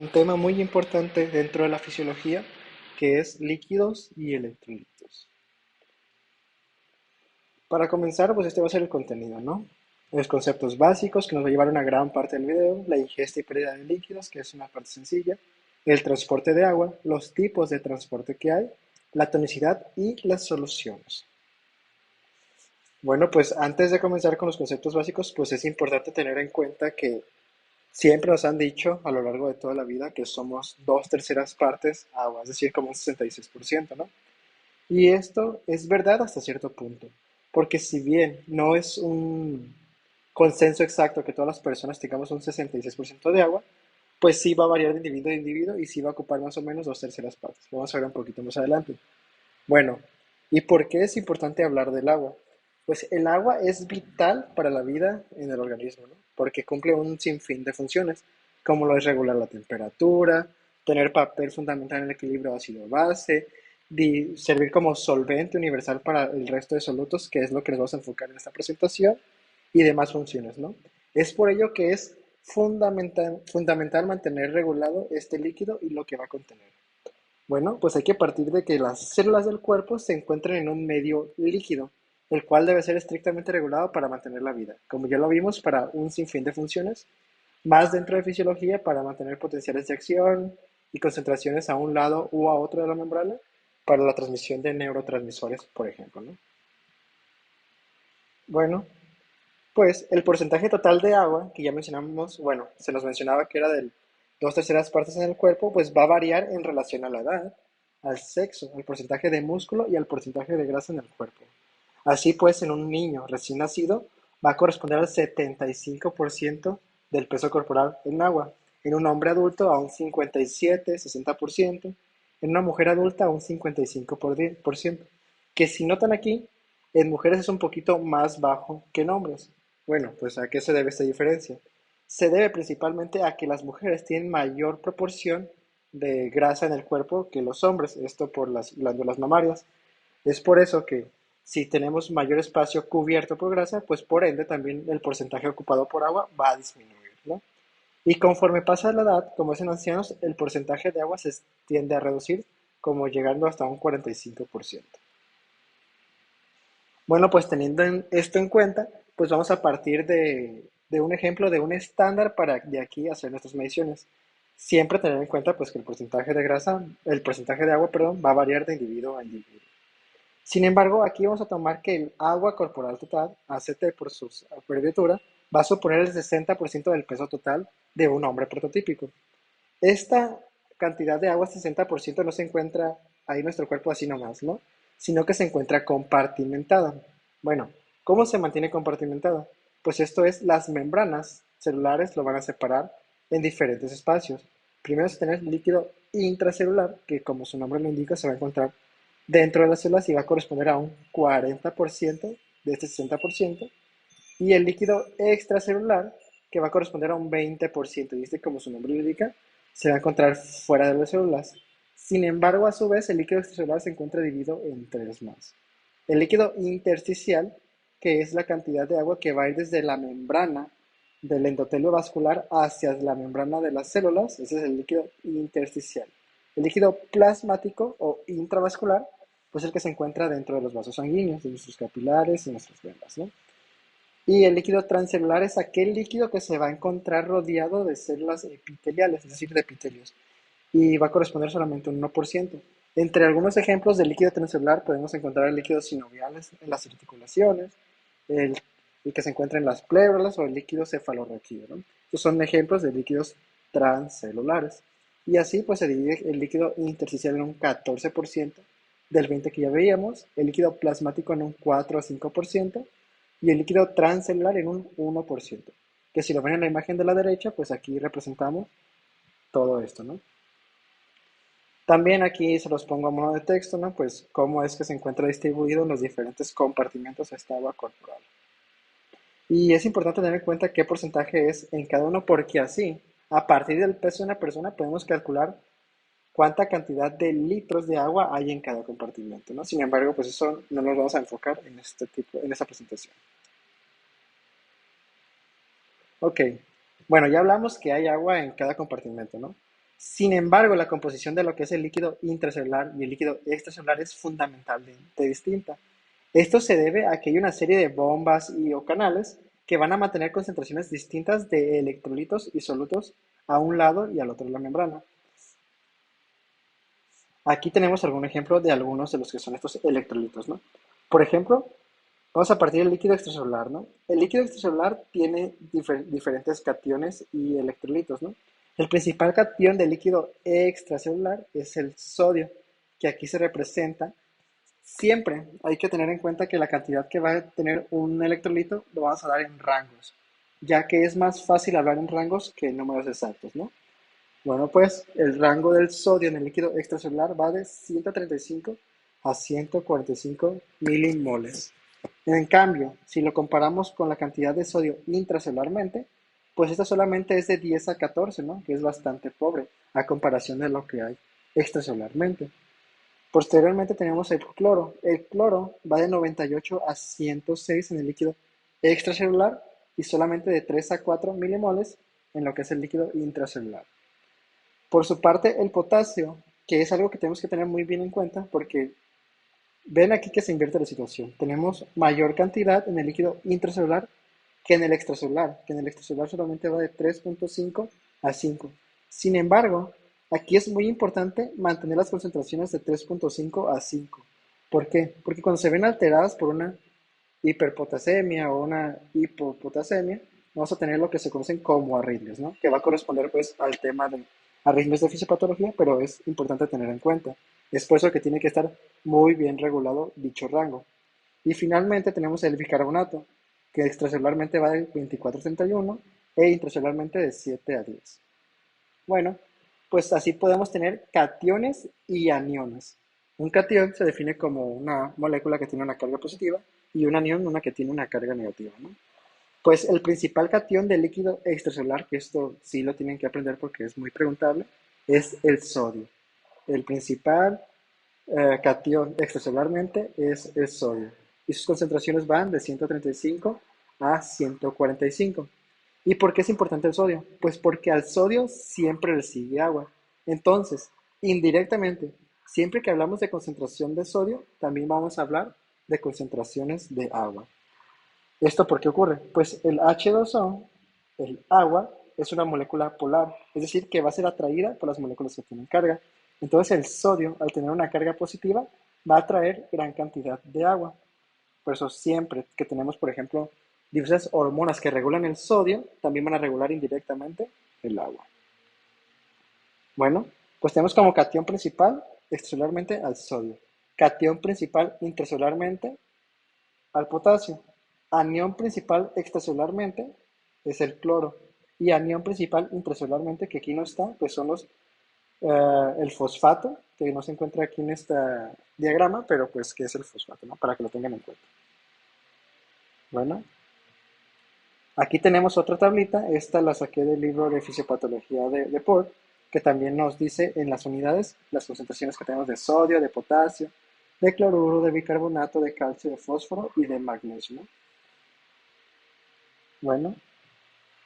Un tema muy importante dentro de la fisiología que es líquidos y electrolitos. Para comenzar, pues este va a ser el contenido, ¿no? Los conceptos básicos que nos va a llevar una gran parte del video, la ingesta y pérdida de líquidos, que es una parte sencilla, el transporte de agua, los tipos de transporte que hay, la tonicidad y las soluciones. Bueno, pues antes de comenzar con los conceptos básicos, pues es importante tener en cuenta que siempre nos han dicho a lo largo de toda la vida que somos dos terceras partes agua, es decir, como un 66%, ¿no? Y esto es verdad hasta cierto punto, porque si bien no es un consenso exacto que todas las personas tengamos un 66% de agua, pues sí va a variar de individuo a individuo y sí va a ocupar más o menos dos terceras partes. Lo vamos a ver un poquito más adelante. Bueno, ¿y por qué es importante hablar del agua? Pues el agua es vital para la vida en el organismo, ¿no? Porque cumple un sinfín de funciones, como lo es regular la temperatura, tener papel fundamental en el equilibrio ácido-base, servir como solvente universal para el resto de solutos, que es lo que nos vamos a enfocar en esta presentación, y demás funciones, ¿no? Es por ello que es fundamental mantener regulado este líquido y lo que va a contener. Bueno, pues hay que partir de que las células del cuerpo se encuentran en un medio líquido, el cual debe ser estrictamente regulado para mantener la vida. Como ya lo vimos, para un sinfín de funciones, más dentro de fisiología para mantener potenciales de acción y concentraciones a un lado u a otro de la membrana para la transmisión de neurotransmisores, por ejemplo, ¿no? Bueno, pues el porcentaje total de agua que ya mencionamos, bueno, se nos mencionaba que era del dos terceras partes en el cuerpo, pues va a variar en relación a la edad, al sexo, al porcentaje de músculo y al porcentaje de grasa en el cuerpo. Así pues, en un niño recién nacido va a corresponder al 75% del peso corporal en agua, en un hombre adulto a un 57-60%, en una mujer adulta a un 55%, que si notan aquí, en mujeres es un poquito más bajo que en hombres. Bueno, pues ¿a qué se debe esta diferencia? Se debe principalmente a que las mujeres tienen mayor proporción de grasa en el cuerpo que los hombres, esto por las glándulas mamarias. Es por eso que si tenemos mayor espacio cubierto por grasa, pues por ende también el porcentaje ocupado por agua va a disminuir, ¿no? Y conforme pasa la edad, como es en ancianos, el porcentaje de agua se tiende a reducir, como llegando hasta un 45%. Bueno, pues teniendo esto en cuenta, pues vamos a partir de un ejemplo de un estándar para de aquí hacer nuestras mediciones. Siempre tener en cuenta pues que el porcentaje de grasa, el porcentaje de agua, perdón, va a variar de individuo a individuo. Sin embargo, aquí vamos a tomar que el agua corporal total, ACT por su abreviatura, va a suponer el 60% del peso total de un hombre prototípico. Esta cantidad de agua, 60%, no se encuentra ahí en nuestro cuerpo así nomás, ¿no? Sino que se encuentra compartimentada. Bueno, ¿cómo se mantiene compartimentada? Pues esto es, las membranas celulares lo van a separar en diferentes espacios. Primero se tiene el líquido intracelular, que como su nombre lo indica, se va a encontrar dentro de las células y va a corresponder a un 40% de este 60%, y el líquido extracelular, que va a corresponder a un 20%, y este, como su nombre lo indica, se va a encontrar fuera de las células. Sin embargo, a su vez, el líquido extracelular se encuentra dividido en tres más. El líquido intersticial, que es la cantidad de agua que va a ir desde la membrana del endotelio vascular hacia la membrana de las células, ese es el líquido intersticial. El líquido plasmático o intravascular, pues el que se encuentra dentro de los vasos sanguíneos, de nuestros capilares y nuestras venas, ¿no? Y el líquido transcelular es aquel líquido que se va a encontrar rodeado de células epiteliales, es decir, de epitelios, y va a corresponder solamente a un 1%. Entre algunos ejemplos de líquido transcelular podemos encontrar líquidos sinoviales en las articulaciones, el, el que se encuentra en las pleuras o el líquido cefalorraquídeo, ¿no? Estos son ejemplos de líquidos transcelulares. Y así pues se divide el líquido intersticial en un 14% del 20% que ya veíamos, el líquido plasmático en un 4 a 5% y el líquido transcelular en un 1%. Que si lo ven en la imagen de la derecha, pues aquí representamos todo esto, ¿no? También aquí se los pongo a modo de texto, ¿no? Pues cómo es que se encuentra distribuido en los diferentes compartimentos esta agua corporal. Y es importante tener en cuenta qué porcentaje es en cada uno, porque así, a partir del peso de una persona, podemos calcular cuánta cantidad de litros de agua hay en cada compartimento, ¿no? Sin embargo, pues eso no nos vamos a enfocar en en esta presentación. Ok, bueno, ya hablamos que hay agua en cada compartimento, ¿no? Sin embargo, la composición de lo que es el líquido intracelular y el líquido extracelular es fundamentalmente distinta. Esto se debe a que hay una serie de bombas o canales que van a mantener concentraciones distintas de electrolitos y solutos a un lado y al otro de la membrana. Aquí tenemos algún ejemplo de algunos de los que son estos electrolitos, ¿no? Por ejemplo, vamos a partir del líquido extracelular, ¿no? El líquido extracelular tiene diferentes cationes y electrolitos, ¿no? El principal cation del líquido extracelular es el sodio, que aquí se representa. Siempre hay que tener en cuenta que la cantidad que va a tener un electrolito lo vamos a dar en rangos, ya que es más fácil hablar en rangos que en números exactos, ¿no? Bueno, pues el rango del sodio en el líquido extracelular va de 135 a 145 milimoles. En cambio, si lo comparamos con la cantidad de sodio intracelularmente, pues esta solamente es de 10 a 14, ¿no? Que es bastante pobre a comparación de lo que hay extracelularmente. Posteriormente tenemos el cloro. El cloro va de 98 a 106 en el líquido extracelular y solamente de 3 a 4 milimoles en lo que es el líquido intracelular. Por su parte, el potasio, que es algo que tenemos que tener muy bien en cuenta porque ven aquí que se invierte la situación. Tenemos mayor cantidad en el líquido intracelular que en el extracelular, que en el extracelular solamente va de 3.5 a 5. Sin embargo, aquí es muy importante mantener las concentraciones de 3.5 a 5. ¿Por qué? Porque cuando se ven alteradas por una hiperpotasemia o una hipopotasemia, vamos a tener lo que se conocen como arritmias, ¿no? Que va a corresponder pues al tema de arritmias de fisiopatología, pero es importante tener en cuenta. Es por eso que tiene que estar muy bien regulado dicho rango. Y finalmente tenemos el bicarbonato, que extracelularmente va de 24 a 31 e intracelularmente de 7 a 10. Bueno, pues así podemos tener cationes y aniones. Un catión se define como una molécula que tiene una carga positiva y un anión una que tiene una carga negativa, ¿no? Pues el principal catión del líquido extracelular, que esto sí lo tienen que aprender porque es muy preguntable, es el sodio. El principal catión extracelularmente es el sodio y sus concentraciones van de 135 a 145. ¿Y por qué es importante el sodio? Pues porque al sodio siempre le sigue agua. Entonces, indirectamente, siempre que hablamos de concentración de sodio, también vamos a hablar de concentraciones de agua. ¿Esto por qué ocurre? Pues el H2O, el agua, es una molécula polar, es decir, que va a ser atraída por las moléculas que tienen carga. Entonces el sodio, al tener una carga positiva, va a atraer gran cantidad de agua. Por eso siempre que tenemos, por ejemplo, diversas hormonas que regulan el sodio, también van a regular indirectamente el agua. Bueno, pues tenemos como catión principal extracelularmente al sodio, catión principal intracelularmente al potasio. Anión principal extracelularmente es el cloro. Y anión principal intracelularmente, que aquí no está, pues son el fosfato, que no se encuentra aquí en este diagrama, pero pues que es el fosfato, ¿no? Para que lo tengan en cuenta. Bueno, aquí tenemos otra tablita, esta la saqué del libro de fisiopatología de Port, que también nos dice en las unidades las concentraciones que tenemos de sodio, de potasio, de cloruro, de bicarbonato, de calcio, de fósforo y de magnesio, ¿no? Bueno,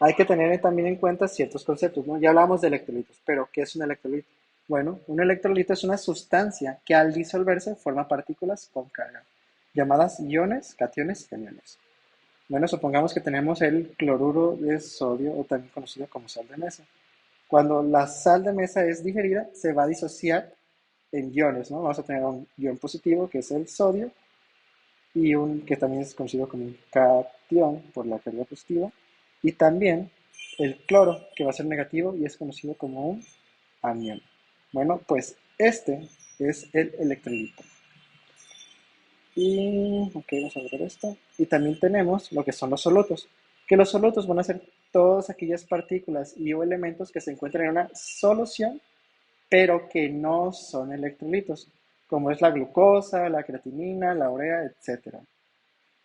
hay que tener también en cuenta ciertos conceptos, ¿no? Ya hablamos de electrolitos, pero ¿qué es un electrolito? Bueno, un electrolito es una sustancia que al disolverse forma partículas con carga, llamadas iones, cationes y aniones. Bueno, supongamos que tenemos el cloruro de sodio, o también conocido como sal de mesa. Cuando la sal de mesa es digerida, se va a disociar en iones, ¿no? Vamos a tener un ion positivo, que es el sodio, y un que también es conocido como un cation por la carga positiva, y también el cloro, que va a ser negativo y es conocido como un anión. Bueno, pues este es el electrolito. Y, ok, vamos a ver esto. Y también tenemos lo que son los solutos, que los solutos van a ser todas aquellas partículas y o elementos que se encuentran en una solución, pero que no son electrolitos, como es la glucosa, la creatinina, la urea, etcétera.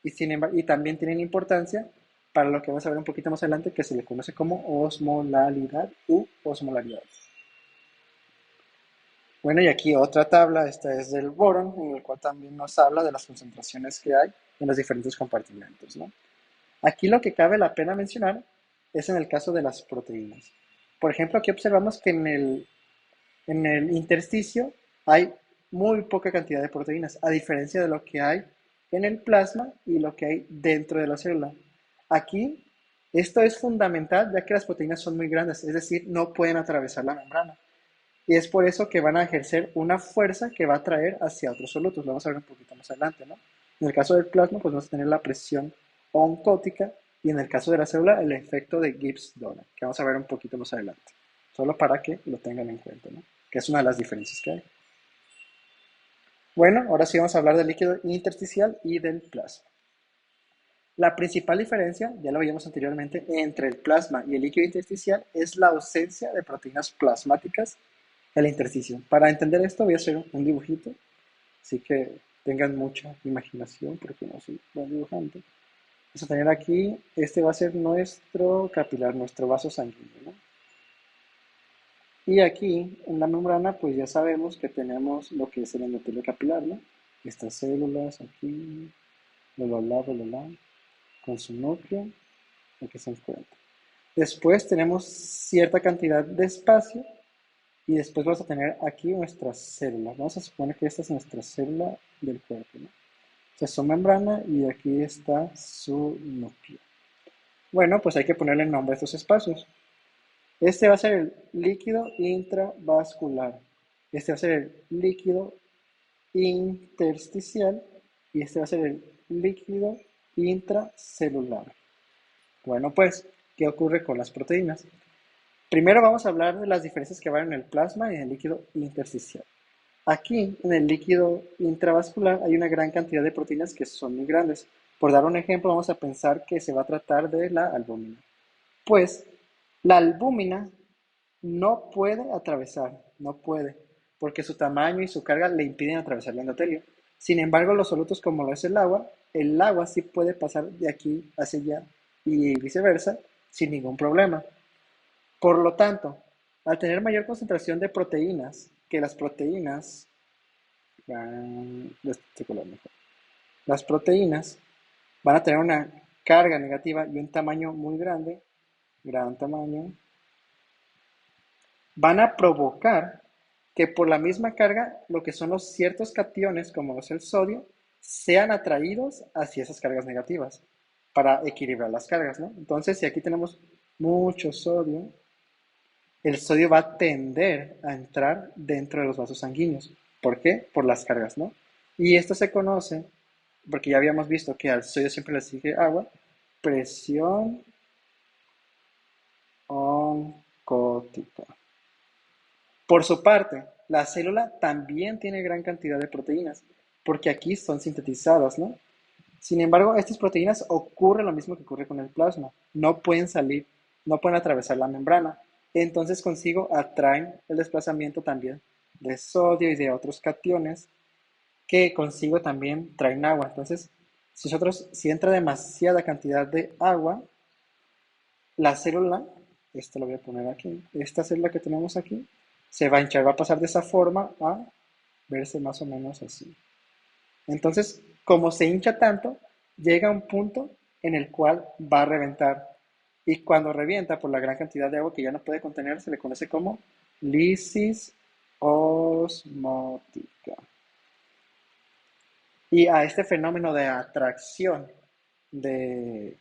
Y también tienen importancia para lo que vamos a ver un poquito más adelante, que se le conoce como osmolalidad u osmolaridad. Bueno, y aquí otra tabla, esta es del boron, en el cual también nos habla de las concentraciones que hay en los diferentes compartimentos, ¿no? Aquí lo que cabe la pena mencionar es en el caso de las proteínas. Por ejemplo, aquí observamos que en el En el intersticio hay muy poca cantidad de proteínas, a diferencia de lo que hay en el plasma y lo que hay dentro de la célula. Aquí, esto es fundamental ya que las proteínas son muy grandes, es decir, no pueden atravesar la membrana. Y es por eso que van a ejercer una fuerza que va a atraer hacia otros solutos. Lo vamos a ver un poquito más adelante, ¿no? En el caso del plasma, pues vamos a tener la presión oncótica y en el caso de la célula, el efecto de Gibbs-Donner, que vamos a ver un poquito más adelante. Solo para que lo tengan en cuenta, ¿no? Que es una de las diferencias que hay. Bueno, ahora sí vamos a hablar del líquido intersticial y del plasma. La principal diferencia, ya lo veíamos anteriormente, entre el plasma y el líquido intersticial es la ausencia de proteínas plasmáticas en el intersticio. Para entender esto voy a hacer un dibujito, así que tengan mucha imaginación porque no soy buen dibujante. Vamos a tener aquí, este va a ser nuestro capilar, nuestro vaso sanguíneo, ¿no? Y aquí en la membrana pues ya sabemos que tenemos lo que es el endotelio capilar, ¿no? Estas células aquí, bla, con su núcleo, aquí se encuentra. Después tenemos cierta cantidad de espacio y después vamos a tener aquí nuestras células. Vamos a suponer que esta es nuestra célula del cuerpo, ¿no? Esta es su membrana y aquí está su núcleo. Bueno, pues hay que ponerle nombre a estos espacios. Este va a ser el líquido intravascular. Este va a ser el líquido intersticial y este va a ser el líquido intracelular. Bueno, pues, ¿qué ocurre con las proteínas? Primero vamos a hablar de las diferencias que van en el plasma y en el líquido intersticial. Aquí, en el líquido intravascular, hay una gran cantidad de proteínas que son muy grandes. Por dar un ejemplo, vamos a pensar que se va a tratar de la albúmina. Pues, la albúmina no puede atravesar, no puede, porque su tamaño y su carga le impiden atravesar el endotelio. Sin embargo, los solutos como lo es el agua sí puede pasar de aquí hacia allá y viceversa sin ningún problema. Por lo tanto, al tener mayor concentración de proteínas, que las proteínas, de este color mejor, las proteínas van a tener una carga negativa y un tamaño muy grande, gran tamaño, van a provocar que por la misma carga, lo que son los ciertos cationes, como es el sodio, sean atraídos hacia esas cargas negativas para equilibrar las cargas, ¿no? Entonces, si aquí tenemos mucho sodio, el sodio va a tender a entrar dentro de los vasos sanguíneos. ¿Por qué? Por las cargas, ¿no? Y esto se conoce, porque ya habíamos visto que al sodio siempre le sigue agua, presión oncótica. Por su parte, la célula también tiene gran cantidad de proteínas, porque aquí son sintetizadas, ¿no? Sin embargo, estas proteínas ocurre lo mismo que ocurre con el plasma. No pueden salir, no pueden atravesar la membrana. Entonces consigo atraen el desplazamiento también de sodio y de otros cationes que consigo también traen agua. Entonces, si entra demasiada cantidad de agua, la célula, esto lo voy a poner aquí, esta célula que tenemos aquí, se va a hinchar, va a pasar de esa forma a verse más o menos así. Entonces, como se hincha tanto, llega a un punto en el cual va a reventar. Y cuando revienta por la gran cantidad de agua que ya no puede contener, se le conoce como lisis osmótica. Y a este fenómeno de atracción de,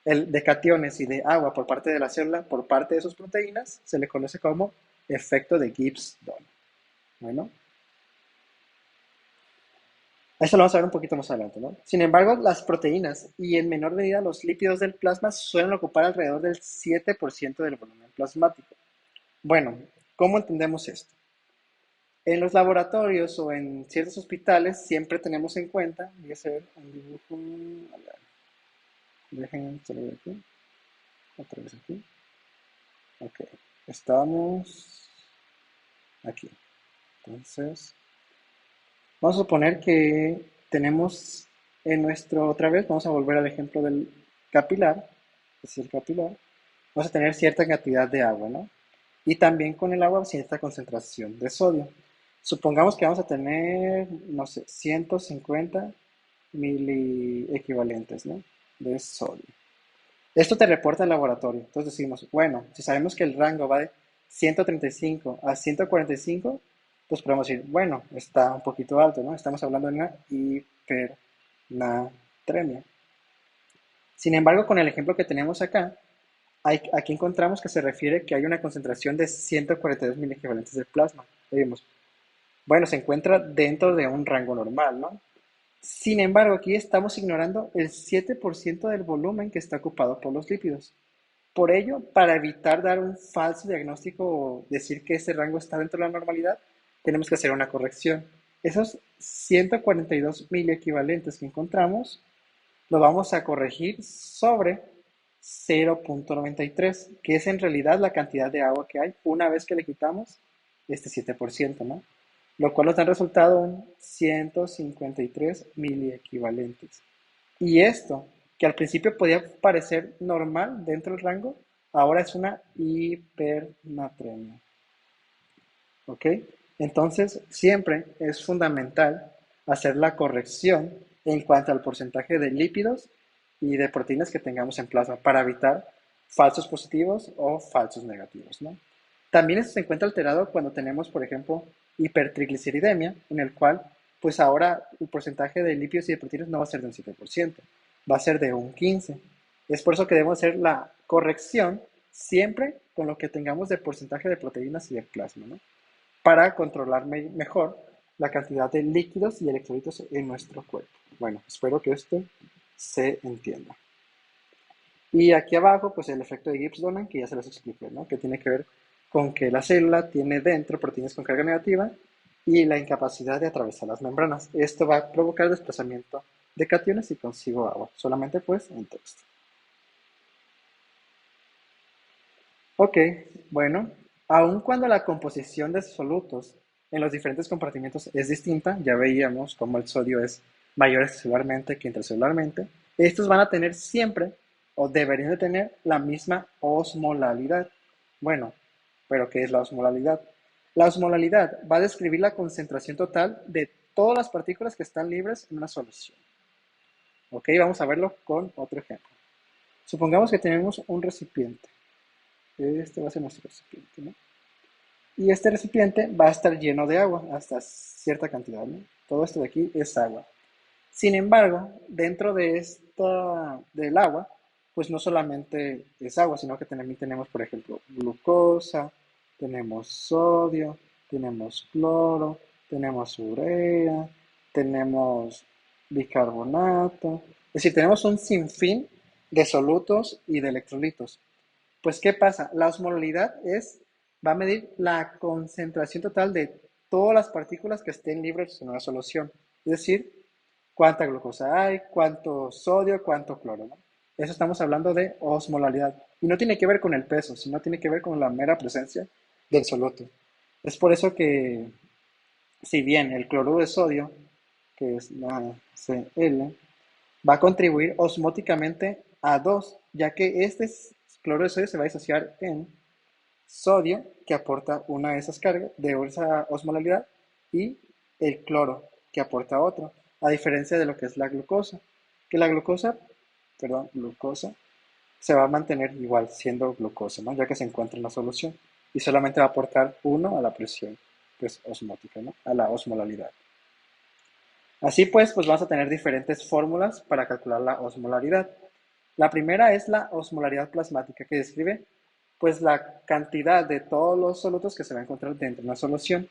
de cationes y de agua por parte de la célula, por parte de sus proteínas, se le conoce como efecto de Gibbs-Donner. Bueno, eso lo vamos a ver un poquito más adelante, ¿no? Sin embargo, las proteínas y en menor medida los lípidos del plasma suelen ocupar alrededor del 7% del volumen plasmático. Bueno, ¿cómo entendemos esto? En los laboratorios o en ciertos hospitales siempre tenemos en cuenta, voy a hacer un dibujo, a ver, dejen salir aquí, otra vez aquí, ok, estamos aquí, entonces vamos a suponer que tenemos en nuestro, otra vez, vamos a volver al ejemplo del capilar, es el capilar, vamos a tener cierta cantidad de agua, ¿no? Y también con el agua cierta concentración de sodio. Supongamos que vamos a tener, no sé, 150 miliequivalentes, ¿no? De sodio. Esto te reporta el laboratorio. Entonces decimos, bueno, si sabemos que el rango va de 135 a 145, pues podemos decir, bueno, está un poquito alto, ¿no? Estamos hablando de una hipernatremia. Sin embargo, con el ejemplo que tenemos acá, aquí encontramos que se refiere que hay una concentración de 142 miliequivalentes de plasma. Vimos, bueno, se encuentra dentro de un rango normal, ¿no? Sin embargo, aquí estamos ignorando el 7% del volumen que está ocupado por los lípidos. Por ello, para evitar dar un falso diagnóstico o decir que ese rango está dentro de la normalidad, tenemos que hacer una corrección. Esos 142 miliequivalentes que encontramos, lo vamos a corregir sobre 0.93, que es en realidad la cantidad de agua que hay una vez que le quitamos este 7%, ¿no? Lo cual nos da el resultado un 153 miliequivalentes. Y esto, que al principio podía parecer normal dentro del rango, ahora es una hipernatremia. ¿Ok? Entonces, siempre es fundamental hacer la corrección en cuanto al porcentaje de lípidos y de proteínas que tengamos en plasma para evitar falsos positivos o falsos negativos, ¿no? También esto se encuentra alterado cuando tenemos, por ejemplo, hipertrigliceridemia, en el cual, pues ahora el porcentaje de lípidos y de proteínas no va a ser de un 7%, va a ser de un 15%. Es por eso que debemos hacer la corrección siempre con lo que tengamos de porcentaje de proteínas y de plasma, ¿no? Para controlar mejor la cantidad de líquidos y electrolitos en nuestro cuerpo. Bueno, espero que esto se entienda. Y aquí abajo, pues el efecto de Gibbs-Donan, que ya se los expliqué, ¿no? Que tiene que ver con que la célula tiene dentro proteínas con carga negativa y la incapacidad de atravesar las membranas. Esto va a provocar desplazamiento de cationes y consigo agua. Solamente pues en texto. Ok, bueno, aun cuando la composición de solutos en los diferentes compartimentos es distinta, ya veíamos cómo el sodio es mayor extracelularmente que intracelularmente, estos van a tener siempre o deberían de tener la misma osmolalidad. Bueno, pero ¿qué es la osmolalidad? La osmolalidad va a describir la concentración total de todas las partículas que están libres en una solución. Ok, vamos a verlo con otro ejemplo. Supongamos que tenemos un recipiente. Este va a ser nuestro recipiente, ¿no? Y este recipiente va a estar lleno de agua hasta cierta cantidad, ¿no? Todo esto de aquí es agua. Sin embargo, dentro de del agua, pues no solamente es agua, sino que también tenemos, por ejemplo, glucosa, tenemos sodio, tenemos cloro, tenemos urea, tenemos bicarbonato. Es decir, tenemos un sinfín de solutos y de electrolitos. Pues, ¿qué pasa? La osmolalidad va a medir la concentración total de todas las partículas que estén libres en una solución. Es decir, cuánta glucosa hay, cuánto sodio, cuánto cloro, ¿no? Eso estamos hablando de osmolalidad. Y no tiene que ver con el peso, sino tiene que ver con la mera presencia del soluto. Es por eso que, si bien el cloruro de sodio, que es la Cl, va a contribuir osmóticamente a 2, ya que este cloruro de sodio se va a disociar en sodio, que aporta una de esas cargas, de esa osmolalidad, y el cloro, que aporta otro, a diferencia de lo que es la glucosa, que la glucosa se va a mantener igual siendo glucosa, ¿no? Ya que se encuentra en la solución, y solamente va a aportar uno a la presión, pues osmótica, ¿no? A la osmolalidad. Así pues vamos a tener diferentes fórmulas para calcular la osmolaridad. La primera es la osmolaridad plasmática, que describe pues la cantidad de todos los solutos que se va a encontrar dentro de una solución.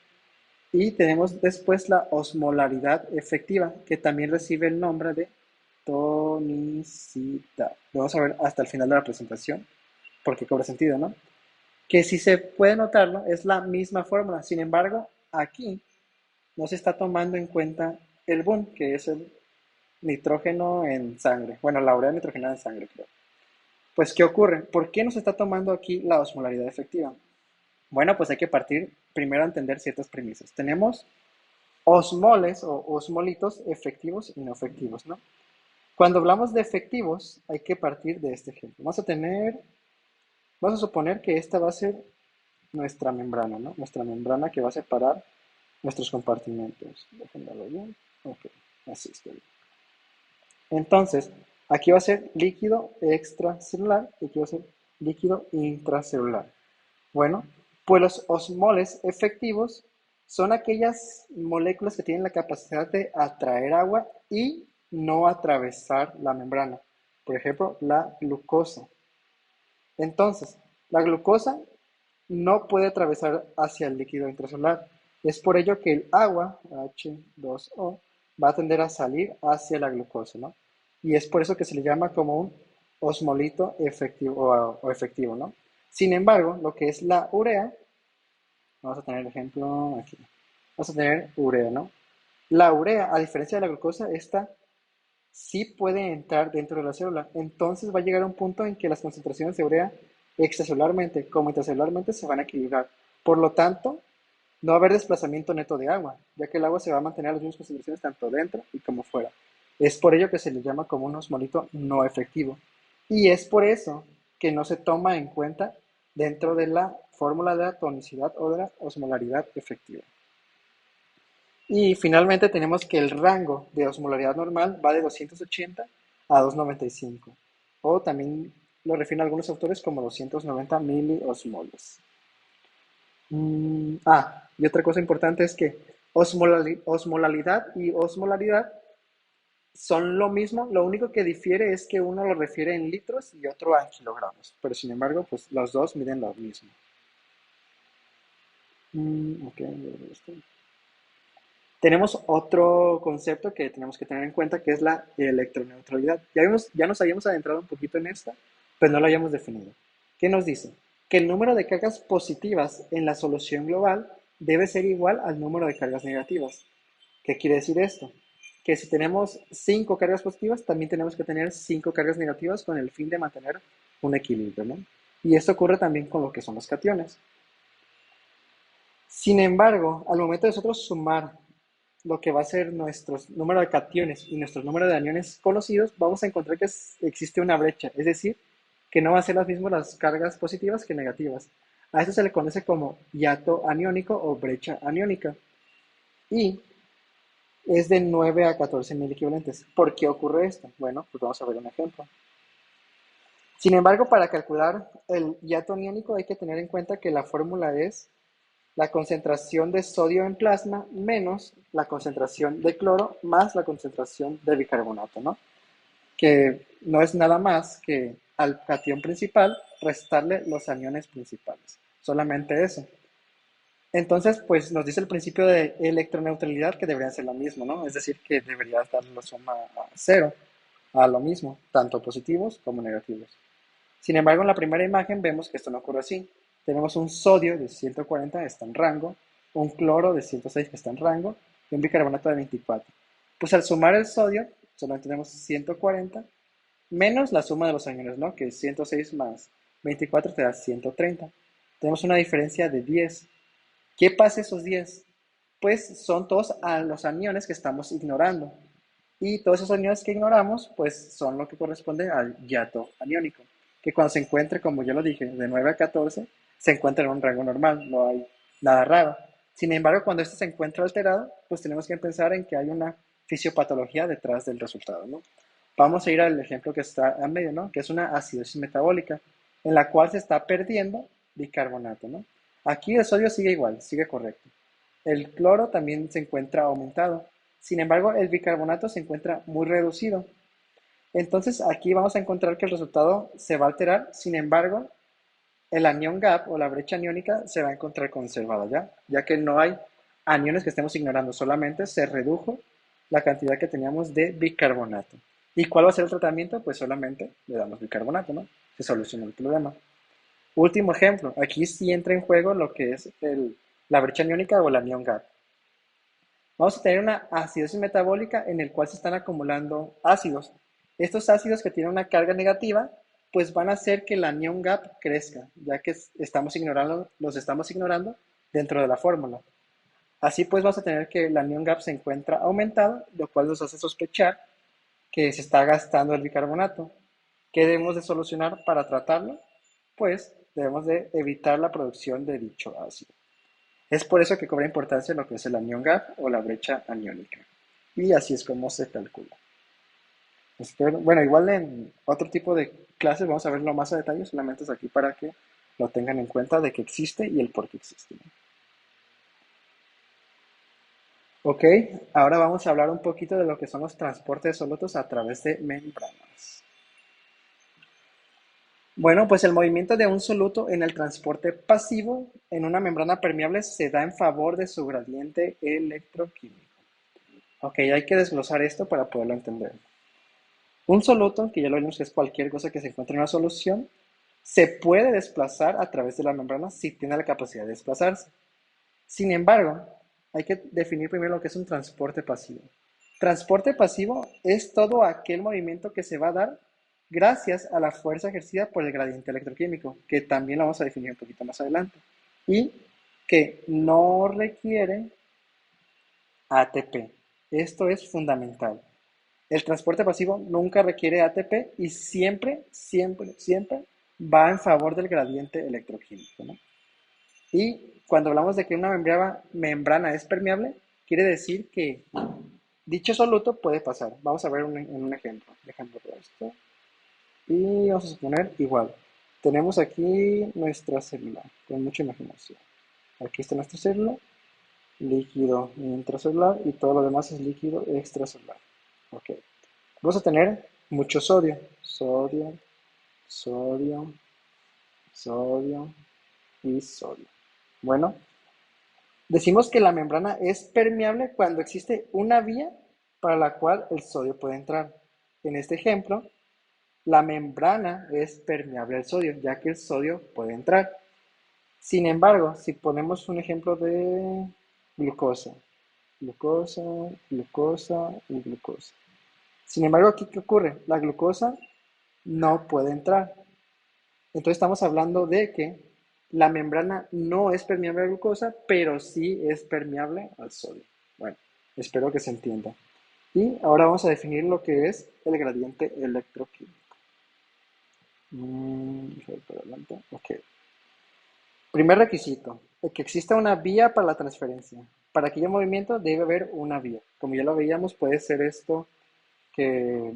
Y tenemos después la osmolaridad efectiva, que también recibe el nombre de tonicidad. Lo vamos a ver hasta el final de la presentación, porque cobra sentido, ¿no? Que si se puede notarlo, es la misma fórmula. Sin embargo, aquí no se está tomando en cuenta el BUN, que es el nitrógeno en sangre. Bueno, la urea nitrogenada en sangre, creo. Pues, ¿qué ocurre? ¿Por qué no se está tomando aquí la osmolaridad efectiva? Bueno, pues hay que partir primero a entender ciertas premisas. Tenemos osmoles o osmolitos efectivos y no efectivos, ¿no? Cuando hablamos de efectivos, hay que partir de este ejemplo. Vamos a suponer que esta va a ser nuestra membrana, ¿no? Nuestra membrana que va a separar nuestros compartimentos. Déjenlo bien. Ok, así está bien. Entonces, aquí va a ser líquido extracelular y aquí va a ser líquido intracelular. Bueno, Pues los osmoles efectivos son aquellas moléculas que tienen la capacidad de atraer agua y no atravesar la membrana. Por ejemplo, la glucosa. Entonces, la glucosa no puede atravesar hacia el líquido intracelular. Es por ello que el agua, H2O, va a tender a salir hacia la glucosa, ¿no? Y es por eso que se le llama como un osmolito efectivo o efectivo, ¿no? Sin embargo, lo que es la urea, vamos a tener el ejemplo aquí. Vamos a tener urea, ¿no? La urea, a diferencia de la glucosa, esta sí puede entrar dentro de la célula. Entonces va a llegar a un punto en que las concentraciones de urea extracelularmente como intracelularmente se van a equilibrar. Por lo tanto, no va a haber desplazamiento neto de agua, ya que el agua se va a mantener a las mismas concentraciones tanto dentro y como fuera. Es por ello que se le llama como un osmolito no efectivo. Y es por eso que no se toma en cuenta dentro de la fórmula de la tonicidad o de la osmolaridad efectiva. Y finalmente tenemos que el rango de osmolaridad normal va de 280 a 295, o también lo refieren algunos autores como 290 miliosmoles. Y otra cosa importante es que osmolalidad y osmolaridad son lo mismo, lo único que difiere es que uno lo refiere en litros y otro en kilogramos, pero sin embargo, pues los dos miden lo mismo. Ok, tenemos otro concepto que tenemos que tener en cuenta que es la electroneutralidad. Ya nos habíamos adentrado un poquito en esta, pero no lo habíamos definido. ¿Qué nos dice? Que el número de cargas positivas en la solución global debe ser igual al número de cargas negativas. ¿Qué quiere decir esto? Que si tenemos 5 cargas positivas, también tenemos que tener 5 cargas negativas con el fin de mantener un equilibrio, ¿no? Y esto ocurre también con lo que son los cationes. Sin embargo, al momento de nosotros sumar lo que va a ser nuestro número de cationes y nuestro número de aniones conocidos, vamos a encontrar que existe una brecha, es decir, que no van a ser las mismas las cargas positivas que negativas. A esto se le conoce como hiato aniónico o brecha aniónica y es de 9 a 14 mil equivalentes. ¿Por qué ocurre esto? Bueno, pues vamos a ver un ejemplo. Sin embargo, para calcular el hiato aniónico hay que tener en cuenta que la fórmula es la concentración de sodio en plasma menos la concentración de cloro más la concentración de bicarbonato, ¿no? Que no es nada más que al cation principal restarle los aniones principales. Solamente eso. Entonces, pues nos dice el principio de electroneutralidad que debería ser lo mismo, ¿no? Es decir, que debería dar la suma a cero, a lo mismo, tanto positivos como negativos. Sin embargo, en la primera imagen vemos que esto no ocurre así. Tenemos un sodio de 140 que está en rango, un cloro de 106 que está en rango y un bicarbonato de 24. Pues al sumar el sodio, solamente tenemos 140 menos la suma de los aniones, ¿no? Que es 106 más 24 te da 130. Tenemos una diferencia de 10. ¿Qué pasa esos 10? Pues son todos a los aniones que estamos ignorando. Y todos esos aniones que ignoramos, pues son lo que corresponde al hiato aniónico, que cuando se encuentre, como yo lo dije, de 9 a 14, se encuentra en un rango normal, no hay nada raro. Sin embargo, cuando este se encuentra alterado, pues tenemos que pensar en que hay una fisiopatología detrás del resultado, ¿no? Vamos a ir al ejemplo que está a medio, ¿no? Que es una acidosis metabólica, en la cual se está perdiendo bicarbonato, ¿no? Aquí el sodio sigue igual, sigue correcto. El cloro también se encuentra aumentado. Sin embargo, el bicarbonato se encuentra muy reducido. Entonces, aquí vamos a encontrar que el resultado se va a alterar. Sin embargo, el anión gap o la brecha aniónica se va a encontrar conservada ya que no hay aniones que estemos ignorando, solamente se redujo la cantidad que teníamos de bicarbonato. ¿Y cuál va a ser el tratamiento? Pues solamente le damos bicarbonato, ¿no? Se soluciona el problema. Último ejemplo, aquí sí entra en juego lo que es la brecha aniónica o el anión gap. Vamos a tener una acidosis metabólica en el cual se están acumulando ácidos. Estos ácidos que tienen una carga negativa, pues van a hacer que el anión gap crezca, ya que los estamos ignorando dentro de la fórmula. Así pues vamos a tener que el anión gap se encuentra aumentado, lo cual nos hace sospechar que se está gastando el bicarbonato. ¿Qué debemos de solucionar para tratarlo? Pues debemos de evitar la producción de dicho ácido. Es por eso que cobra importancia lo que es el anión gap o la brecha aniónica. Y así es como se calcula. Bueno, igual en otro tipo de clases vamos a verlo más a detalle, solamente es aquí para que lo tengan en cuenta de que existe y el por qué existe, ¿no? Ok, ahora vamos a hablar un poquito de lo que son los transportes solutos a través de membranas. Bueno, pues el movimiento de un soluto en el transporte pasivo en una membrana permeable se da en favor de su gradiente electroquímico. Ok, hay que desglosar esto para poderlo entender. Un soluto, que ya lo vimos que es cualquier cosa que se encuentre en una solución, se puede desplazar a través de la membrana si tiene la capacidad de desplazarse. Sin embargo, hay que definir primero lo que es un transporte pasivo. Transporte pasivo es todo aquel movimiento que se va a dar gracias a la fuerza ejercida por el gradiente electroquímico, que también lo vamos a definir un poquito más adelante, y que no requiere ATP. Esto es fundamental. El transporte pasivo nunca requiere ATP y siempre, siempre, siempre va en favor del gradiente electroquímico, ¿no? Y cuando hablamos de que una membrana es permeable, quiere decir que dicho soluto puede pasar. Vamos a ver en un ejemplo. Dejando esto. Y vamos a suponer igual. Tenemos aquí nuestra célula, con mucha imaginación. Aquí está nuestra célula, líquido intracelular y todo lo demás es líquido extracelular. Ok. Vamos a tener mucho sodio. Sodio, sodio, sodio y sodio. Bueno, decimos que la membrana es permeable cuando existe una vía para la cual el sodio puede entrar. En este ejemplo, la membrana es permeable al sodio, ya que el sodio puede entrar. Sin embargo, si ponemos un ejemplo de glucosa, glucosa, glucosa y glucosa. Sin embargo, aquí, ¿qué ocurre? La glucosa no puede entrar. Entonces estamos hablando de que la membrana no es permeable a la glucosa, pero sí es permeable al sodio. Bueno, espero que se entienda. Y ahora vamos a definir lo que es el gradiente electroquímico. Para adelante. Ok. Primer requisito, que exista una vía para la transferencia. Para que haya movimiento debe haber una vía. Como ya lo veíamos, puede ser esto que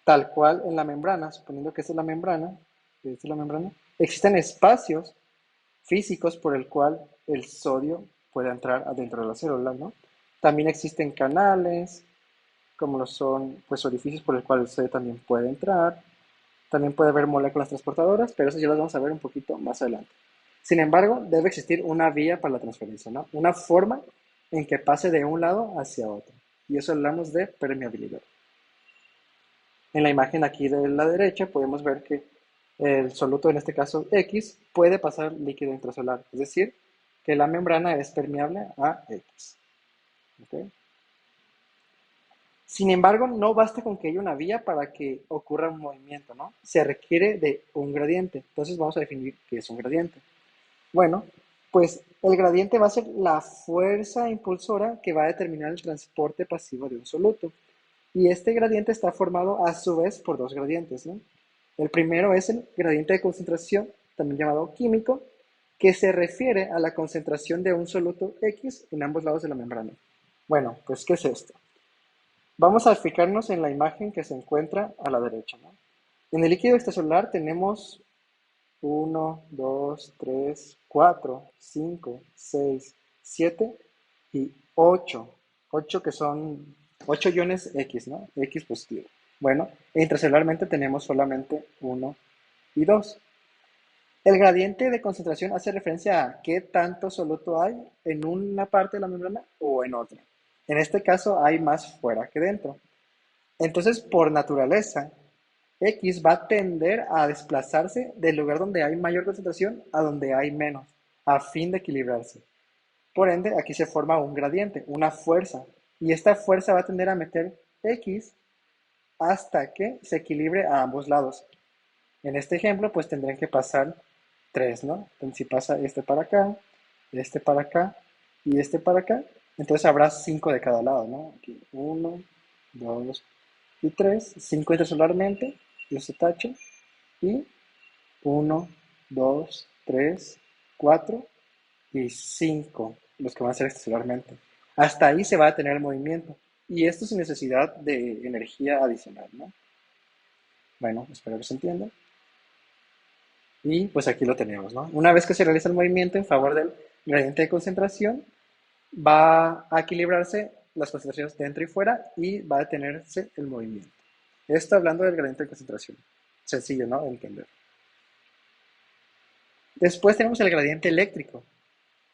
tal cual en la membrana, suponiendo que esta es la membrana, existen espacios físicos por el cual el sodio puede entrar adentro de la célula, ¿no? También existen canales, como lo son pues orificios por el cual el sodio también puede entrar. También puede haber moléculas transportadoras, pero eso ya lo vamos a ver un poquito más adelante. Sin embargo, debe existir una vía para la transferencia, ¿no? Una forma en que pase de un lado hacia otro. Y eso hablamos de permeabilidad. En la imagen aquí de la derecha podemos ver que el soluto, en este caso X, puede pasar líquido intracelular, es decir, que la membrana es permeable a X. ¿Okay? Sin embargo, no basta con que haya una vía para que ocurra un movimiento, ¿no? Se requiere de un gradiente. Entonces vamos a definir qué es un gradiente. Bueno, pues el gradiente va a ser la fuerza impulsora que va a determinar el transporte pasivo de un soluto. Y este gradiente está formado a su vez por dos gradientes, ¿no? El primero es el gradiente de concentración, también llamado químico, que se refiere a la concentración de un soluto X en ambos lados de la membrana. Bueno, pues ¿qué es esto? Vamos a fijarnos en la imagen que se encuentra a la derecha, ¿no? En el líquido extracelular tenemos 1, 2, 3, 4, 5, 6, 7 y 8. 8 que son 8 iones X, ¿no? X positivo. Bueno, e intracelularmente tenemos solamente 1 y 2. El gradiente de concentración hace referencia a qué tanto soluto hay en una parte de la membrana o en otra. En este caso hay más fuera que dentro. Entonces, por naturaleza, X va a tender a desplazarse del lugar donde hay mayor concentración a donde hay menos, a fin de equilibrarse. Por ende, aquí se forma un gradiente, una fuerza, y esta fuerza va a tender a meter X hasta que se equilibre a ambos lados. En este ejemplo, pues tendrían que pasar 3, ¿no? Entonces, si pasa este para acá y este para acá, entonces habrá 5 de cada lado, ¿no? Aquí 1, 2 y 3, 5 intracelularmente, y se tacha, y 1, 2, 3, 4 y 5, los que van a ser extracelularmente. Hasta ahí se va a tener el movimiento, y esto sin necesidad de energía adicional, ¿no? Bueno, espero que se entienda. Y pues aquí lo tenemos, ¿no? Una vez que se realiza el movimiento en favor del gradiente de concentración, va a equilibrarse las concentraciones dentro y fuera y va a detenerse el movimiento. Esto hablando del gradiente de concentración. Sencillo, ¿no? De entender. Después tenemos el gradiente eléctrico.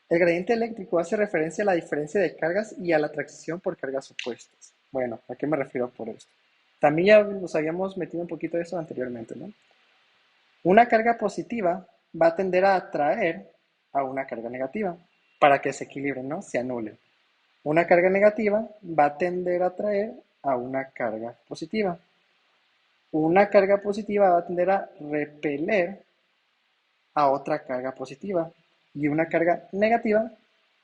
El gradiente eléctrico hace referencia a la diferencia de cargas y a la atracción por cargas opuestas. Bueno, ¿a qué me refiero por esto? También ya nos habíamos metido un poquito de eso anteriormente, ¿no? Una carga positiva va a tender a atraer a una carga negativa para que se equilibren, ¿no? Se anulen. Una carga negativa va a tender a atraer a una carga positiva. Una carga positiva va a tender a repeler a otra carga positiva y una carga negativa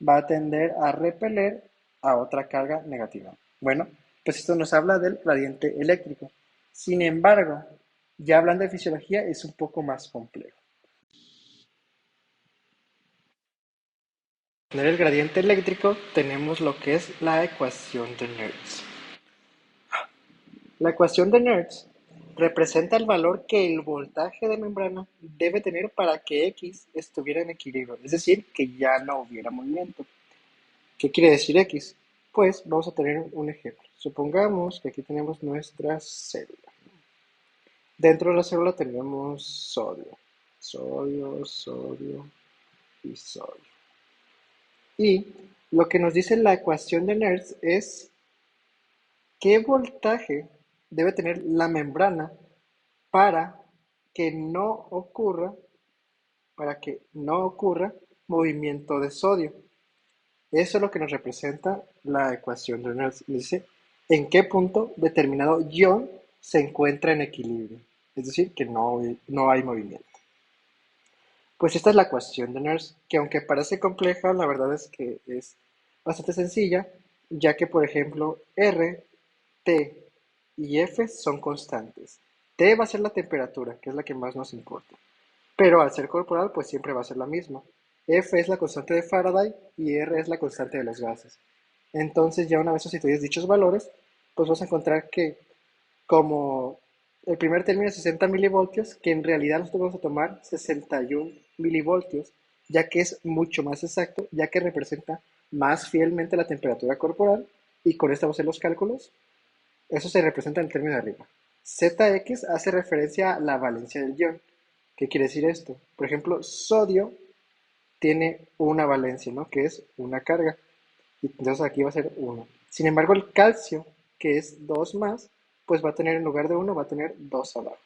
va a tender a repeler a otra carga negativa. Bueno, pues esto nos habla del gradiente eléctrico. Sin embargo, ya hablando de fisiología es un poco más complejo. Para el gradiente eléctrico tenemos lo que es la ecuación de Nernst. La ecuación de Nernst representa el valor que el voltaje de membrana debe tener para que X estuviera en equilibrio, es decir, que ya no hubiera movimiento. ¿Qué quiere decir X? Pues vamos a tener un ejemplo. Supongamos que aquí tenemos nuestra célula. Dentro de la célula tenemos sodio, sodio y sodio. Y lo que nos dice la ecuación de Nernst es qué voltaje debe tener la membrana para que no ocurra, para que no ocurra movimiento de sodio. Eso es lo que nos representa la ecuación de Nernst. Dice en qué punto determinado ion se encuentra en equilibrio. Es decir, que no hay movimiento. Pues esta es la ecuación de Nernst, que aunque parece compleja, la verdad es que es bastante sencilla, ya que, por ejemplo, R, T y F son constantes. T va a ser la temperatura, que es la que más nos importa. Pero al ser corporal, pues siempre va a ser la misma. F es la constante de Faraday y R es la constante de los gases. Entonces, ya una vez sustituyes dichos valores, pues vas a encontrar que como el primer término es 60 milivoltios, que en realidad nosotros vamos a tomar 61 milivoltios, ya que es mucho más exacto, ya que representa más fielmente la temperatura corporal, y con esto vamos a hacer los cálculos. Eso se representa en el término de arriba. Zx hace referencia a la valencia del ion. ¿Qué quiere decir esto? Por ejemplo, sodio tiene una valencia, ¿no? Que es una carga. Y entonces aquí va a ser 1. Sin embargo, el calcio, que es 2 más, pues va a tener en lugar de 1, va a tener 2 abajo.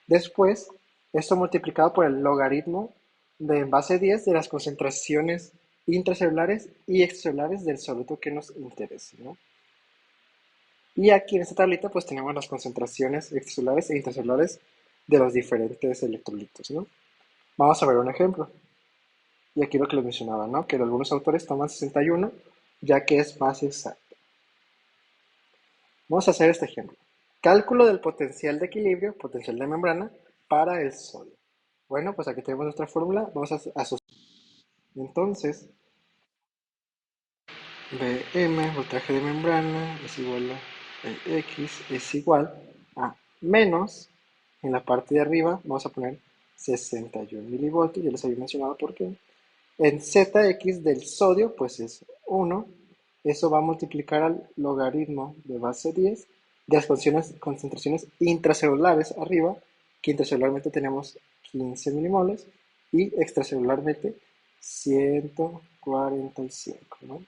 Después, esto multiplicado por el logaritmo de base 10 de las concentraciones intracelulares y extracelulares del soluto que nos interese, ¿no? Y aquí en esta tablita pues tenemos las concentraciones extracelulares e intracelulares de los diferentes electrolitos, ¿no? Vamos a ver un ejemplo. Y aquí lo que les mencionaba, ¿no? Que algunos autores toman 61 ya que es más exacto. Vamos a hacer este ejemplo. Cálculo del potencial de equilibrio, potencial de membrana, para el sodio. Bueno, pues aquí tenemos nuestra fórmula. Vamos a asociar. Entonces, Bm, voltaje de membrana, es igual a X, es igual a menos, en la parte de arriba, vamos a poner 61 milivoltios, ya les había mencionado por qué. En Zx del sodio, pues es 1. Eso va a multiplicar al logaritmo de base 10 de las concentraciones intracelulares arriba, que intracelularmente tenemos 15 milimoles y extracelularmente 145, ¿no?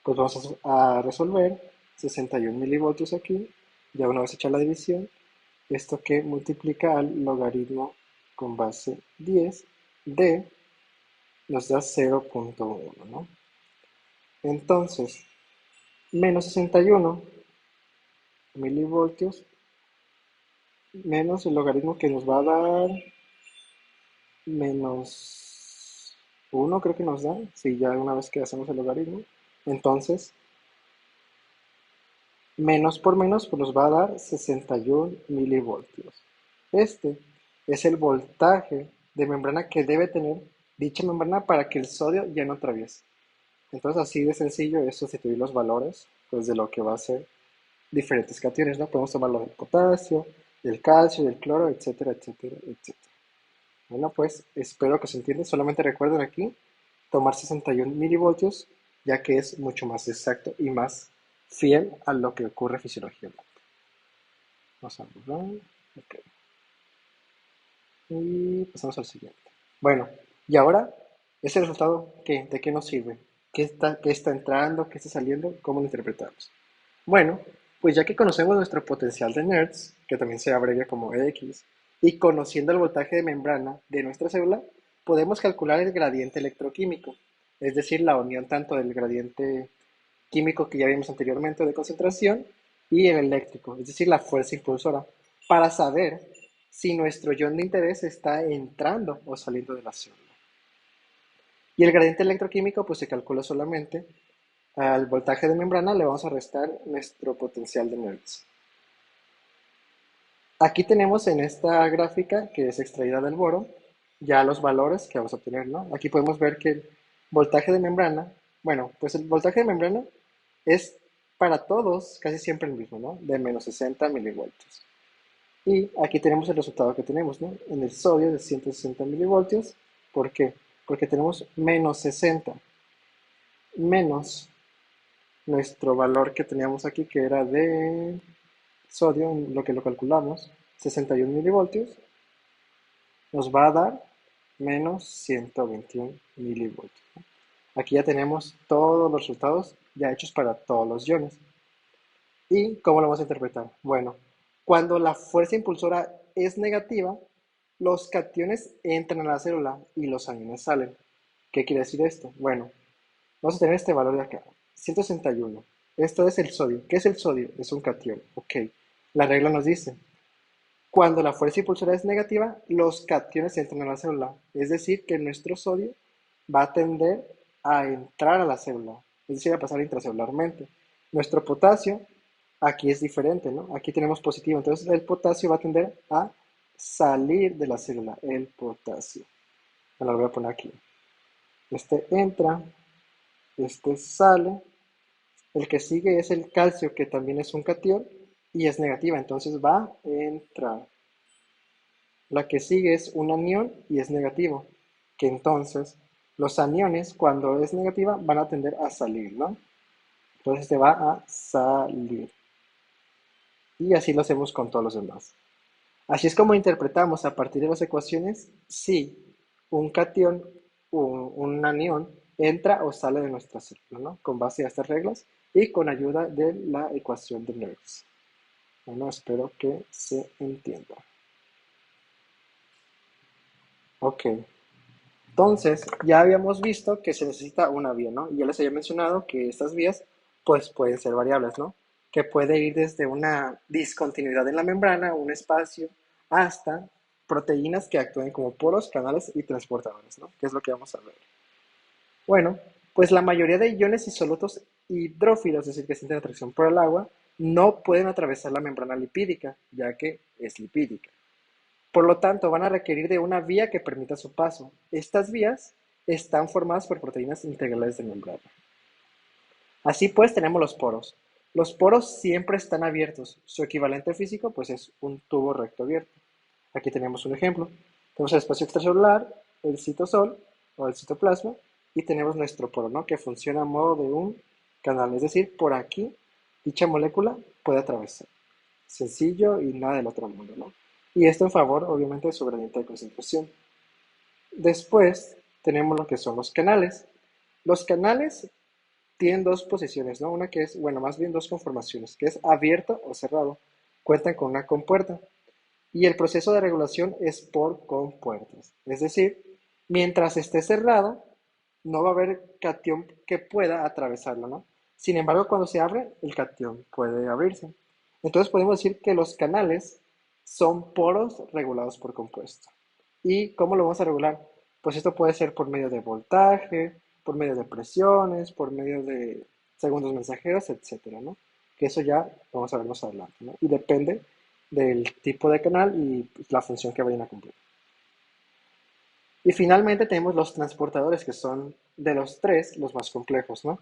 Pues vamos a resolver 61 milivoltios aquí, ya una vez hecha la división, esto que multiplica al logaritmo con base 10 de nos da 0.1, ¿no? Entonces, menos 61 milivoltios menos el logaritmo que nos va a dar menos 1, creo que nos da, si ya una vez que hacemos el logaritmo. Entonces, menos por menos pues nos va a dar 61 milivoltios. Este es el voltaje de membrana que debe tener dicha membrana para que el sodio ya no atraviese. Entonces, así de sencillo es sustituir los valores pues, de lo que va a ser diferentes cationes, ¿no? Podemos tomar lo del potasio, del calcio, del cloro, etcétera, etcétera, etcétera. Bueno, pues espero que se entienda. Solamente recuerden aquí tomar 61 milivoltios, ya que es mucho más exacto y más fiel a lo que ocurre fisiológicamente. Vamos a ver. Ok. Y pasamos al siguiente. Bueno, y ahora, ese resultado, ¿qué? ¿De qué nos sirve? Qué está entrando? ¿Qué está saliendo? ¿Cómo lo interpretamos? Bueno, pues ya que conocemos nuestro potencial de Nernst, que también se abrevia como X, y conociendo el voltaje de membrana de nuestra célula, podemos calcular el gradiente electroquímico, es decir, la unión tanto del gradiente químico que ya vimos anteriormente de concentración y el eléctrico, es decir, la fuerza impulsora, para saber si nuestro ion de interés está entrando o saliendo de la célula. Y el gradiente electroquímico pues se calcula solamente al voltaje de membrana le vamos a restar nuestro potencial de Nernst. Aquí tenemos en esta gráfica que es extraída del boro ya los valores que vamos a obtener, ¿no? Aquí podemos ver que el voltaje de membrana, bueno, pues el voltaje de membrana es para todos casi siempre el mismo, ¿no? De menos 60 milivoltios. Y aquí tenemos el resultado que tenemos, ¿no? En el sodio de 160 milivoltios. ¿Por qué? Porque tenemos menos 60 menos nuestro valor que teníamos aquí, que era de sodio, lo que lo calculamos, 61 milivoltios, nos va a dar menos 121 milivoltios. Aquí ya tenemos todos los resultados ya hechos para todos los iones. ¿Y cómo lo vamos a interpretar? Bueno, cuando la fuerza impulsora es negativa, los cationes entran a la célula y los aniones salen. ¿Qué quiere decir esto? Bueno, vamos a tener este valor de acá, 161. Esto es el sodio. ¿Qué es el sodio? Es un catión. Ok. La regla nos dice, cuando la fuerza impulsora es negativa, los cationes entran a la célula. Es decir, que nuestro sodio va a tender a entrar a la célula, es decir, a pasar intracelularmente. Nuestro potasio, aquí es diferente, ¿no? Aquí tenemos positivo, entonces el potasio va a tender a salir de la célula, el potasio. Me lo voy a poner aquí. Este entra, este sale. El que sigue es el calcio, que también es un catión y es negativa, entonces va a entrar. La que sigue es un anión y es negativo, que entonces los aniones cuando es negativa van a tender a salir, ¿no? Entonces se va a salir. Y así lo hacemos con todos los demás. Así es como interpretamos a partir de las ecuaciones si un catión o un anión entra o sale de nuestra célula, ¿no? Con base a estas reglas y con ayuda de la ecuación de Nernst. Bueno, espero que se entienda. Ok, entonces ya habíamos visto que se necesita una vía, ¿no? Y ya les había mencionado que estas vías pues pueden ser variables, ¿no? Que puede ir desde una discontinuidad en la membrana, un espacio, hasta proteínas que actúen como poros, canales y transportadores, ¿no? Que es lo que vamos a ver. Bueno, pues la mayoría de iones isólutos hidrófilos, es decir, que sienten atracción por el agua, no pueden atravesar la membrana lipídica, ya que es lipídica. Por lo tanto, van a requerir de una vía que permita su paso. Estas vías están formadas por proteínas integrales de membrana. Así pues, tenemos los poros. Los poros siempre están abiertos. Su equivalente físico, pues, es un tubo recto abierto. Aquí tenemos un ejemplo. Tenemos el espacio extracelular, el citosol o el citoplasma, y tenemos nuestro poro, ¿no? Que funciona a modo de un canal. Es decir, por aquí, dicha molécula puede atravesar. Sencillo y nada del otro mundo, ¿no? Y esto en favor, obviamente, de su gradiente de concentración. Después tenemos lo que son los canales. Los canales tienen dos posiciones, ¿no? Una que es, bueno, más bien dos conformaciones, que es abierto o cerrado. Cuentan con una compuerta. Y el proceso de regulación es por compuertas. Es decir, mientras esté cerrado, no va a haber cation que pueda atravesarlo, ¿no? Sin embargo, cuando se abre, el cation puede abrirse. Entonces podemos decir que los canales son poros regulados por compuesto. ¿Y cómo lo vamos a regular? Pues esto puede ser por medio de voltaje, por medio de presiones, por medio de segundos mensajeros, etcétera, ¿no? Que eso ya vamos a ver más adelante, ¿no? Y depende del tipo de canal y la función que vayan a cumplir. Y finalmente tenemos los transportadores, que son de los tres los más complejos, ¿no?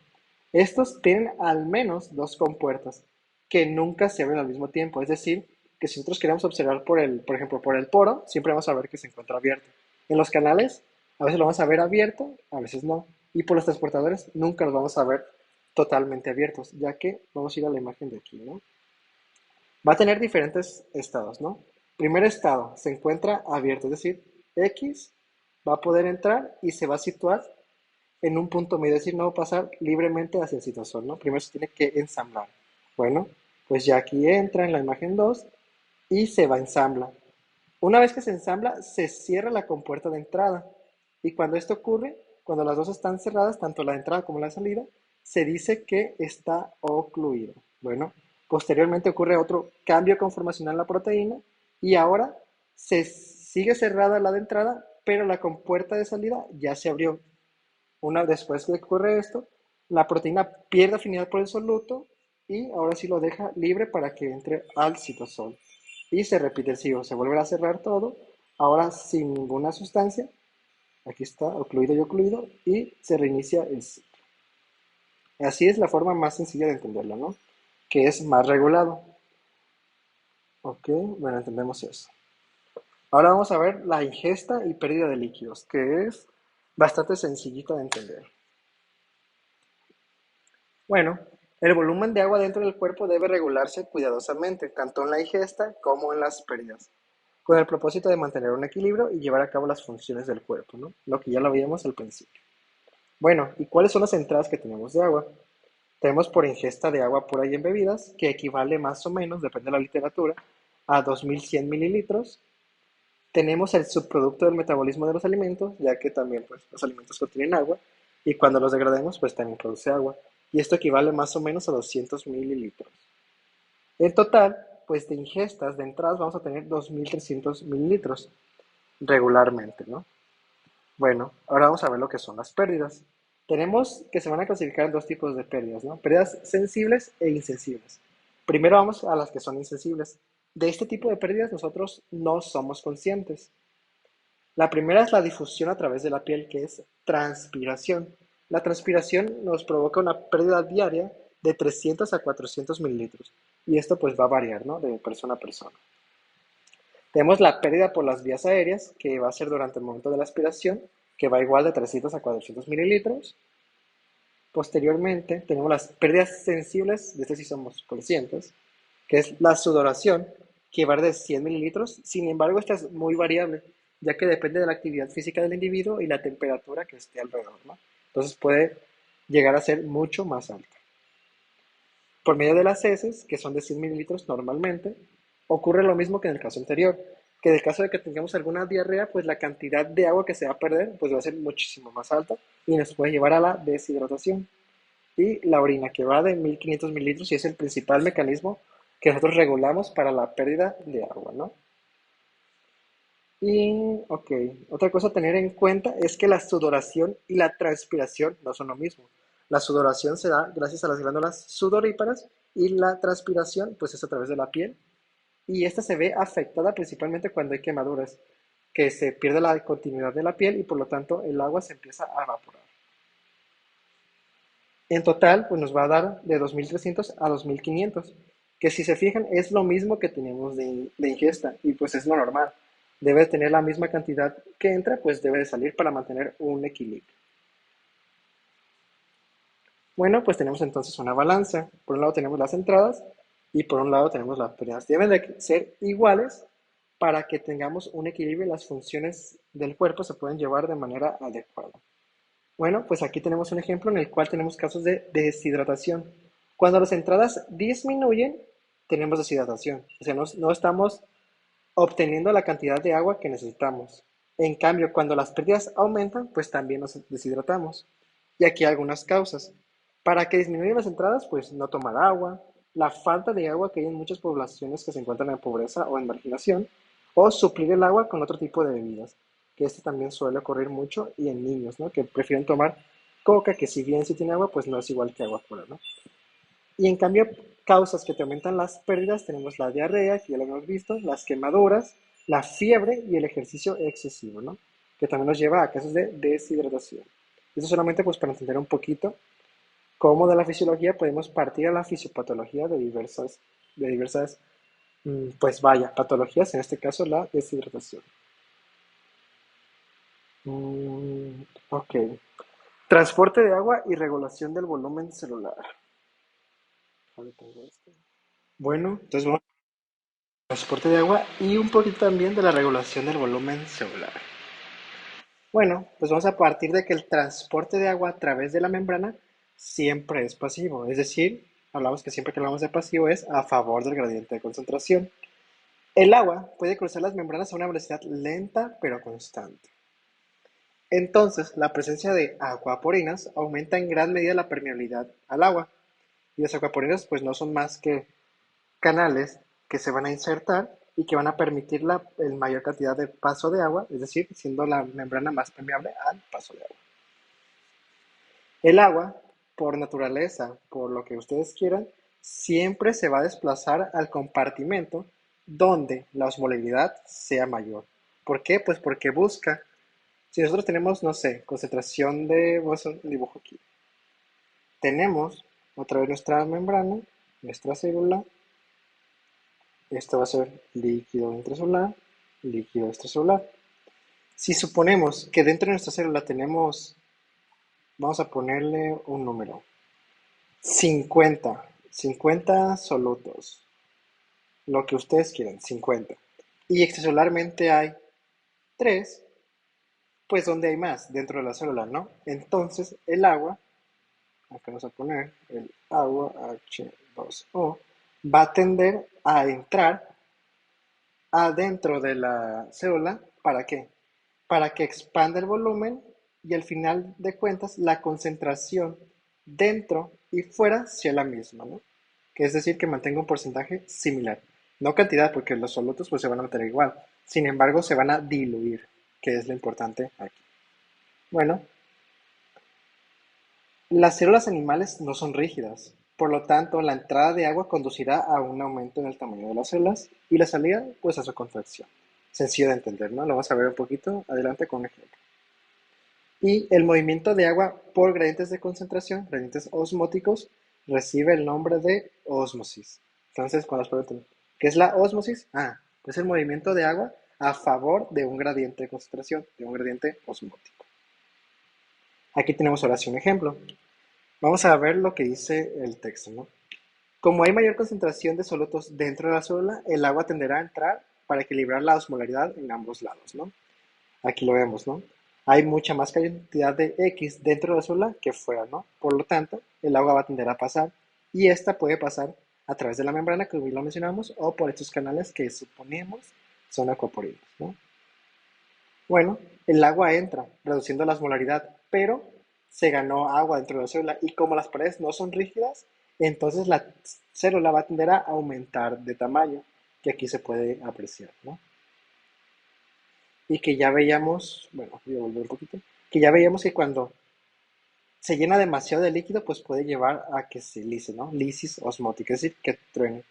Estos tienen al menos dos compuertas que nunca se abren al mismo tiempo. Es decir, que si nosotros queremos observar por ejemplo, por el poro, siempre vamos a ver que se encuentra abierto. En los canales, a veces lo vamos a ver abierto, a veces no. Y por los transportadores, nunca los vamos a ver totalmente abiertos, ya que vamos a ir a la imagen de aquí, ¿no? Va a tener diferentes estados, ¿no? Primer estado, se encuentra abierto, es decir, X va a poder entrar y se va a situar en un punto medio, es decir, no va a pasar libremente hacia el citosol, ¿no? Primero se tiene que ensamblar. Bueno, pues ya aquí entra en la imagen 2 y se va a ensamblar. Una vez que se ensambla, se cierra la compuerta de entrada. Y cuando esto ocurre, cuando las dos están cerradas, tanto la entrada como la salida, se dice que está ocluido. Bueno, posteriormente ocurre otro cambio conformacional en la proteína y ahora se sigue cerrada la de entrada, pero la compuerta de salida ya se abrió. Una después que ocurre esto, la proteína pierde afinidad por el soluto y ahora sí lo deja libre para que entre al citosol. Y se repite el ciclo, se vuelve a cerrar todo, ahora sin ninguna sustancia, aquí está, ocluido y ocluido, y se reinicia el ciclo. Así es la forma más sencilla de entenderlo, ¿no? Que es más regulado. Ok, bueno, entendemos eso. Ahora vamos a ver la ingesta y pérdida de líquidos, que es bastante sencillita de entender. Bueno, el volumen de agua dentro del cuerpo debe regularse cuidadosamente, tanto en la ingesta como en las pérdidas, con el propósito de mantener un equilibrio y llevar a cabo las funciones del cuerpo, ¿no? Lo que ya lo veíamos al principio. Bueno, ¿y cuáles son las entradas que tenemos de agua? Tenemos por ingesta de agua pura y en bebidas, que equivale más o menos, depende de la literatura, a 2100 mililitros. Tenemos el subproducto del metabolismo de los alimentos, ya que también pues, los alimentos contienen agua, y cuando los degrademos, pues también produce agua. Y esto equivale más o menos a 200 mililitros. En total, pues de ingestas, de entradas, vamos a tener 2300 mililitros regularmente, ¿no? Bueno, ahora vamos a ver lo que son las pérdidas. Tenemos que se van a clasificar en dos tipos de pérdidas, ¿no? Pérdidas sensibles e insensibles. Primero vamos a las que son insensibles. De este tipo de pérdidas nosotros no somos conscientes. La primera es la difusión a través de la piel, que es transpiración. La transpiración nos provoca una pérdida diaria de 300 a 400 mililitros. Y esto pues va a variar, ¿no? De persona a persona. Tenemos la pérdida por las vías aéreas, que va a ser durante el momento de la aspiración, que va igual de 300 a 400 mililitros. Posteriormente tenemos las pérdidas sensibles, de este sí somos conscientes, que es la sudoración, que va de 100 mililitros. Sin embargo, esta es muy variable, ya que depende de la actividad física del individuo y la temperatura que esté alrededor, ¿no? Entonces puede llegar a ser mucho más alta. Por medio de las heces, que son de 100 mililitros normalmente, ocurre lo mismo que en el caso anterior, que en el caso de que tengamos alguna diarrea, pues la cantidad de agua que se va a perder pues va a ser muchísimo más alta y nos puede llevar a la deshidratación. Y la orina, que va de 1500 mililitros y es el principal mecanismo que nosotros regulamos para la pérdida de agua, ¿no? Y, ok, otra cosa a tener en cuenta es que la sudoración y la transpiración no son lo mismo. La sudoración se da gracias a las glándulas sudoríparas y la transpiración pues es a través de la piel y esta se ve afectada principalmente cuando hay quemaduras, que se pierde la continuidad de la piel y por lo tanto el agua se empieza a evaporar. En total pues nos va a dar de 2300 a 2500, que si se fijan es lo mismo que tenemos de ingesta y pues es lo normal. Debe tener la misma cantidad que entra, pues debe de salir para mantener un equilibrio. Bueno, pues tenemos entonces una balanza. Por un lado tenemos las entradas y por un lado tenemos las pérdidas. Deben de ser iguales para que tengamos un equilibrio y las funciones del cuerpo se pueden llevar de manera adecuada. Bueno, pues aquí tenemos un ejemplo en el cual tenemos casos de deshidratación. Cuando las entradas disminuyen, tenemos deshidratación. O sea, no estamos obteniendo la cantidad de agua que necesitamos. En cambio, cuando las pérdidas aumentan, pues también nos deshidratamos. Y aquí hay algunas causas. Para que disminuyan las entradas, pues no tomar agua, la falta de agua que hay en muchas poblaciones que se encuentran en pobreza o en marginación, o suplir el agua con otro tipo de bebidas, que esto también suele ocurrir mucho y en niños, ¿no? Que prefieren tomar coca, que si bien sí tiene agua, pues no es igual que agua pura, ¿no? Y en cambio, causas que te aumentan las pérdidas, tenemos la diarrea, que ya lo hemos visto, las quemaduras, la fiebre y el ejercicio excesivo, ¿no? Que también nos lleva a casos de deshidratación. Eso solamente pues para entender un poquito cómo de la fisiología podemos partir a la fisiopatología de diversas, pues vaya, patologías, en este caso la deshidratación. Ok. Transporte de agua y regulación del volumen celular. Ahora tengo esto. Bueno, entonces vamos al transporte de agua y un poquito también de la regulación del volumen celular. Bueno, pues vamos a partir de que el transporte de agua a través de la membrana siempre es pasivo. Es decir, hablamos que siempre que hablamos de pasivo es a favor del gradiente de concentración. El agua puede cruzar las membranas a una velocidad lenta pero constante. Entonces, la presencia de acuaporinas aumenta en gran medida la permeabilidad al agua. Y las acuaporinas pues no son más que canales que se van a insertar y que van a permitir la el mayor cantidad de paso de agua, es decir, siendo la membrana más permeable al paso de agua. El agua, por naturaleza, por lo que ustedes quieran, siempre se va a desplazar al compartimento donde la osmolaridad sea mayor. ¿Por qué? Pues porque busca, si nosotros tenemos, no sé, concentración de, vamos a hacer un dibujo aquí, tenemos otra vez nuestra membrana, nuestra célula, esto va a ser líquido intracelular, líquido extracelular. Si suponemos que dentro de nuestra célula tenemos, vamos a ponerle un número, 50 solutos, lo que ustedes quieran, 50. Y extracelularmente hay 3, pues donde hay más dentro de la célula, ¿no? Entonces el agua, acá vamos a poner el agua H2O, va a tender a entrar adentro de la célula. ¿Para qué? Para que expanda el volumen y al final de cuentas la concentración dentro y fuera sea la misma, ¿no? Que es decir, que mantenga un porcentaje similar. No cantidad, porque los solutos pues se van a mantener igual. Sin embargo, se van a diluir, que es lo importante aquí. Bueno, las células animales no son rígidas. Por lo tanto, la entrada de agua conducirá a un aumento en el tamaño de las células y la salida, pues a su contracción. Sencillo de entender, ¿no? Lo vamos a ver un poquito adelante con un ejemplo. Y el movimiento de agua por gradientes de concentración, gradientes osmóticos, recibe el nombre de ósmosis. Entonces, cuando nos preguntan, ¿qué es la ósmosis? Es el movimiento de agua a favor de un gradiente de concentración, de un gradiente osmótico. Aquí tenemos ahora sí un ejemplo. Vamos a ver lo que dice el texto, ¿no? Como hay mayor concentración de solutos dentro de la célula, el agua tenderá a entrar para equilibrar la osmolaridad en ambos lados, ¿no? Aquí lo vemos, ¿no? Hay mucha más cantidad de X dentro de la célula que fuera, ¿no? Por lo tanto, el agua va a tender a pasar y esta puede pasar a través de la membrana, que hoy lo mencionamos, o por estos canales que suponemos son acuaporinos, ¿no? Bueno, el agua entra, reduciendo la osmolaridad, pero se ganó agua dentro de la célula y como las paredes no son rígidas, entonces la célula va a tender a aumentar de tamaño, que aquí se puede apreciar, ¿no? Y que ya veíamos, bueno, voy a volver un poquito, que ya veíamos que cuando se llena demasiado de líquido, pues puede llevar a que se lise, ¿no? Lisis osmótica, es decir, que truene.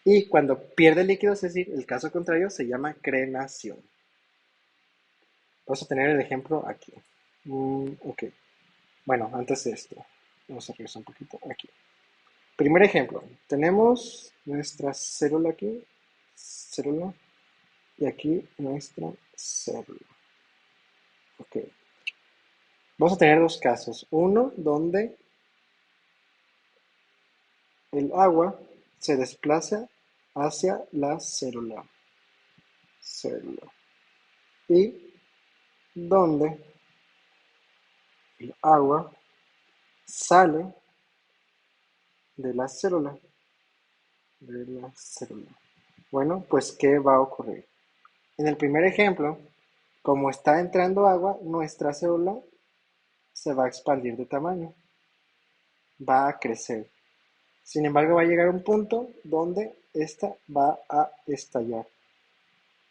Y cuando pierde líquido, es decir, el caso contrario, se llama crenación. Vamos a tener el ejemplo aquí. Ok. Bueno, antes de esto, vamos a regresar un poquito aquí. Primer ejemplo, tenemos nuestra célula aquí, célula, y aquí nuestra célula. Ok. Vamos a tener dos casos. Uno donde el agua se desplaza hacia la célula, y donde el agua sale de la célula. Bueno, pues ¿qué va a ocurrir? En el primer ejemplo, como está entrando agua, nuestra célula se va a expandir de tamaño, va a crecer. Sin embargo, va a llegar a un punto donde esta va a estallar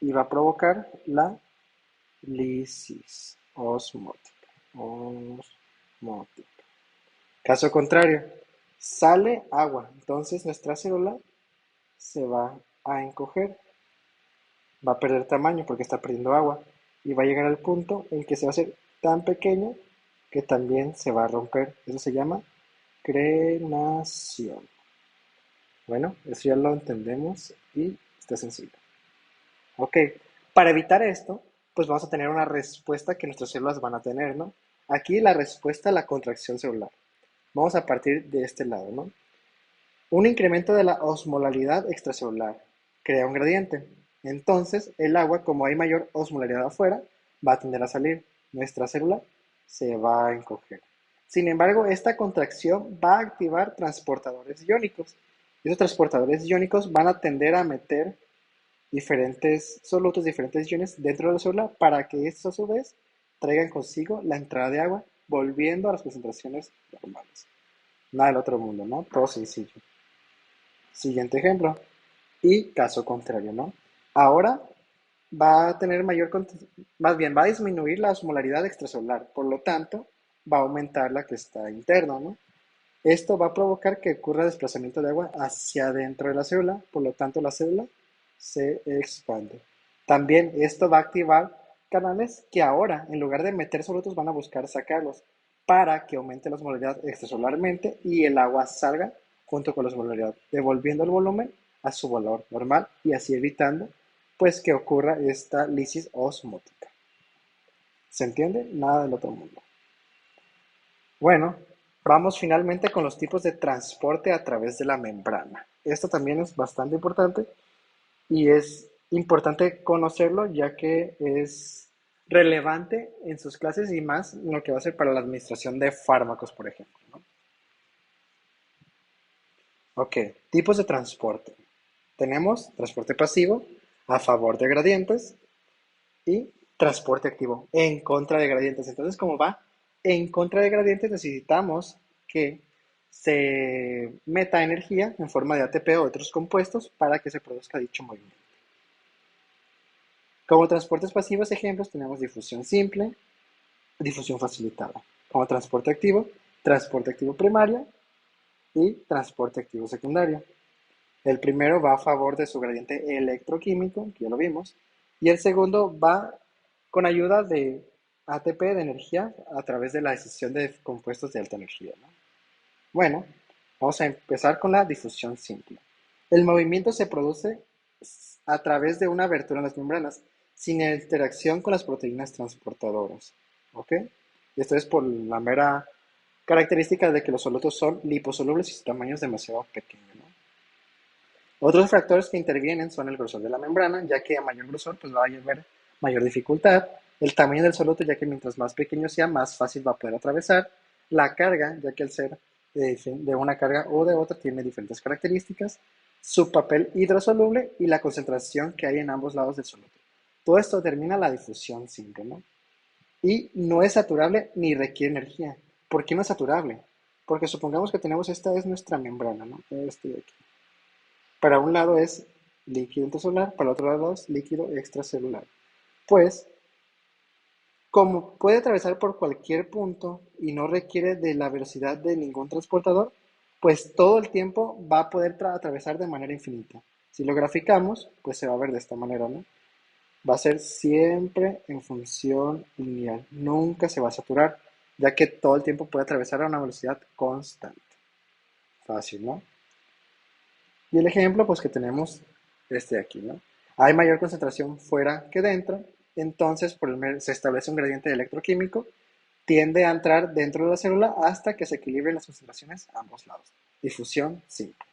y va a provocar la lisis osmótica. Osmótica. Caso contrario, sale agua, entonces nuestra célula se va a encoger, va a perder tamaño porque está perdiendo agua y va a llegar al punto en que se va a hacer tan pequeño que también se va a romper. Eso se llama crenación. Bueno, eso ya lo entendemos y está sencillo. Ok, para evitar esto, pues vamos a tener una respuesta que nuestras células van a tener, ¿no? Aquí la respuesta a la contracción celular. Vamos a partir de este lado, ¿no? Un incremento de la osmolaridad extracelular crea un gradiente. Entonces, el agua, como hay mayor osmolaridad afuera, va a tender a salir. Nuestra célula se va a encoger. Sin embargo, esta contracción va a activar transportadores iónicos. Esos transportadores iónicos van a tender a meter diferentes solutos, diferentes iones dentro de la célula para que estos a su vez traigan consigo la entrada de agua, volviendo a las concentraciones normales. Nada del otro mundo, ¿no? Todo sencillo. Siguiente ejemplo. Y caso contrario, ¿no? Ahora va a tener más bien va a disminuir la osmolaridad extracelular, por lo tanto, va a aumentar la que está interna, ¿no? Esto va a provocar que ocurra desplazamiento de agua hacia adentro de la célula, por lo tanto la célula se expande. También esto va a activar canales que ahora, en lugar de meter solutos, van a buscar sacarlos para que aumente la osmolaridad extracelularmente y el agua salga junto con la osmolaridad, devolviendo el volumen a su valor normal y así evitando pues que ocurra esta lisis osmótica. ¿Se entiende? Nada del otro mundo. Bueno, vamos finalmente con los tipos de transporte a través de la membrana. Esto también es bastante importante y es importante conocerlo ya que es relevante en sus clases y más en lo que va a ser para la administración de fármacos, por ejemplo, ¿no? Ok, tipos de transporte. Tenemos transporte pasivo a favor de gradientes y transporte activo en contra de gradientes. Entonces, como va en contra de gradientes, necesitamos que se meta energía en forma de ATP o otros compuestos para que se produzca dicho movimiento. Como transportes pasivos, ejemplos, tenemos difusión simple, difusión facilitada. Como transporte activo primario y transporte activo secundario. El primero va a favor de su gradiente electroquímico, que ya lo vimos, y el segundo va con ayuda de ATP de energía a través de la decisión de compuestos de alta energía, ¿no? Bueno, vamos a empezar con la difusión simple. El movimiento se produce a través de una abertura en las membranas, sin interacción con las proteínas transportadoras. ¿Ok? Esto es por la mera característica de que los solutos son liposolubles y su tamaño es demasiado pequeño, ¿no? Otros factores que intervienen son el grosor de la membrana, ya que a mayor grosor pues va a haber mayor dificultad, el tamaño del soluto, ya que mientras más pequeño sea, más fácil va a poder atravesar, la carga, ya que al ser de una carga o de otra tiene diferentes características, su papel hidrosoluble y la concentración que hay en ambos lados del soluto. Todo esto determina la difusión simple, ¿no? Y no es saturable ni requiere energía. ¿Por qué no es saturable? Porque supongamos que tenemos, esta es nuestra membrana, ¿no? Este de aquí. Para un lado es líquido intracelular, para el otro lado es líquido extracelular. Pues, como puede atravesar por cualquier punto y no requiere de la velocidad de ningún transportador, pues todo el tiempo va a poder atravesar de manera infinita. Si lo graficamos, pues se va a ver de esta manera, ¿no? Va a ser siempre en función lineal, nunca se va a saturar, ya que todo el tiempo puede atravesar a una velocidad constante. Fácil, ¿no? Y el ejemplo, pues que tenemos este de aquí, ¿no? Hay mayor concentración fuera que dentro, entonces se establece un gradiente electroquímico, tiende a entrar dentro de la célula hasta que se equilibren las concentraciones a ambos lados. Difusión simple.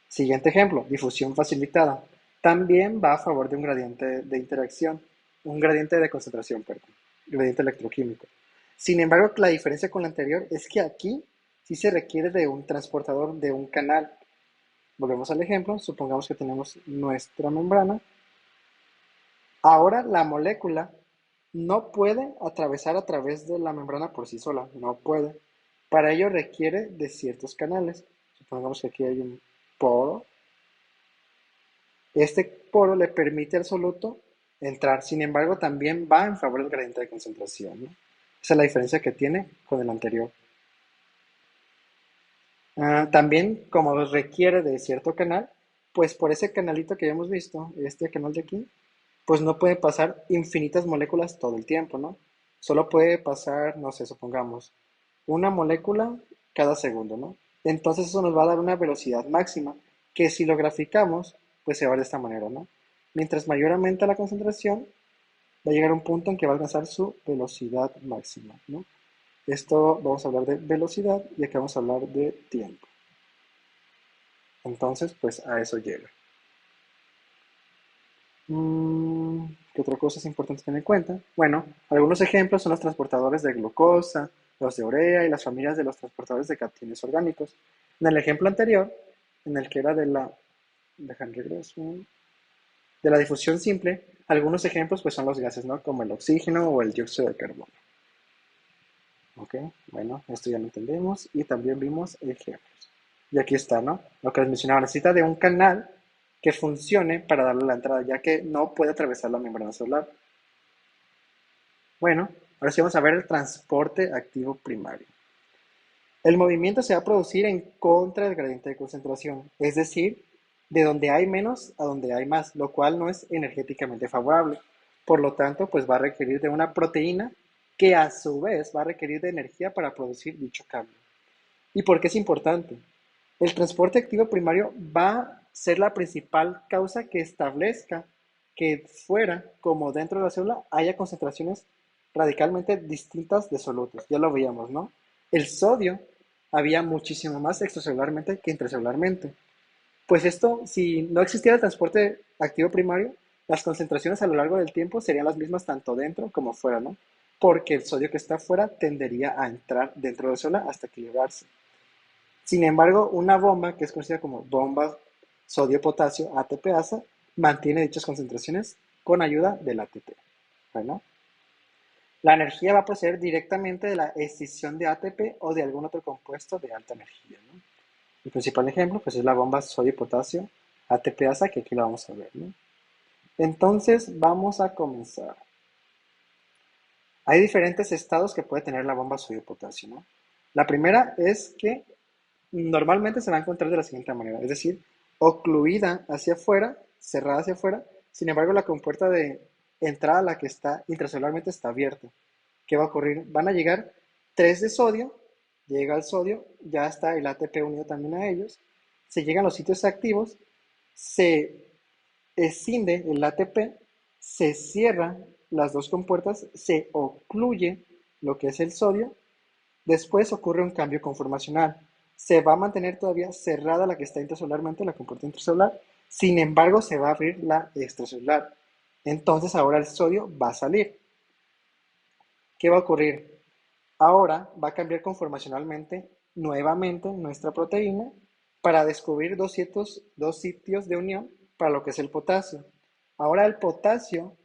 Siguiente ejemplo, difusión facilitada. También va a favor de un gradiente de interacción, un gradiente de concentración, perdón, gradiente electroquímico. Sin embargo, la diferencia con la anterior es que aquí sí se requiere de un transportador de un canal. Volvemos al ejemplo, supongamos que tenemos nuestra membrana. Ahora la molécula no puede atravesar a través de la membrana por sí sola, no puede. Para ello requiere de ciertos canales. Supongamos que aquí hay un poro. Este poro le permite al soluto entrar, sin embargo también va en favor del gradiente de concentración, ¿no? Esa es la diferencia que tiene con el anterior. También, como requiere de cierto canal, pues por ese canalito que habíamos visto, este canal de aquí, pues no puede pasar infinitas moléculas todo el tiempo, ¿no? Solo puede pasar, no sé, supongamos, una molécula cada segundo, ¿no? Entonces eso nos va a dar una velocidad máxima, que si lo graficamos, pues se va de esta manera, ¿no? Mientras mayor aumenta la concentración, va a llegar a un punto en que va a alcanzar su velocidad máxima, ¿no? Esto vamos a hablar de velocidad y aquí vamos a hablar de tiempo. Entonces, pues a eso llega. ¿Qué otra cosa es importante tener en cuenta? Bueno, algunos ejemplos son los transportadores de glucosa, los de urea y las familias de los transportadores de cationes orgánicos. En el ejemplo anterior, en el que era déjame regreso, de la difusión simple, algunos ejemplos pues son los gases, ¿no? Como el oxígeno o el dióxido de carbono. Ok, bueno, esto ya lo entendemos y también vimos ejemplos. Y aquí está, ¿no? Lo que les mencionaba, necesita de un canal que funcione para darle la entrada, ya que no puede atravesar la membrana celular. Bueno, ahora sí vamos a ver el transporte activo primario. El movimiento se va a producir en contra del gradiente de concentración, es decir, de donde hay menos a donde hay más, lo cual no es energéticamente favorable. Por lo tanto, pues va a requerir de una proteína que a su vez va a requerir de energía para producir dicho cambio. ¿Y por qué es importante? El transporte activo primario va a ser la principal causa que establezca que fuera como dentro de la célula haya concentraciones radicalmente distintas de solutos. Ya lo veíamos, ¿no? El sodio había muchísimo más extracelularmente que intracelularmente. Pues esto, si no existiera el transporte activo primario, las concentraciones a lo largo del tiempo serían las mismas tanto dentro como fuera, ¿no? Porque el sodio que está fuera tendería a entrar dentro de la célula hasta equilibrarse. Sin embargo, una bomba, que es conocida como bomba sodio-potasio ATPasa, mantiene dichas concentraciones con ayuda del ATP. Bueno, la energía va a proceder directamente de la escisión de ATP o de algún otro compuesto de alta energía, ¿no? El principal ejemplo pues, es la bomba sodio-potasio ATPasa, que aquí la vamos a ver, ¿no? Entonces, vamos a comenzar. Hay diferentes estados que puede tener la bomba sodio-potasio, ¿no? La primera es que normalmente se va a encontrar de la siguiente manera, es decir, ocluida hacia afuera, cerrada hacia afuera, sin embargo la compuerta de entrada, la que está intracelularmente, está abierta. ¿Qué va a ocurrir? Van a llegar 3 de sodio, llega el sodio, ya está el ATP unido también a ellos, se llegan los sitios activos, se escinde el ATP, se cierra las dos compuertas, se ocluye lo que es el sodio. Después ocurre un cambio conformacional. Se va a mantener todavía cerrada la que está intracelularmente, la compuerta intracelular. Sin embargo, se va a abrir la extracelular. Entonces ahora el sodio va a salir. ¿Qué va a ocurrir? Ahora va a cambiar conformacionalmente nuevamente nuestra proteína para descubrir dos sitios de unión para lo que es el potasio. Ahora el potasio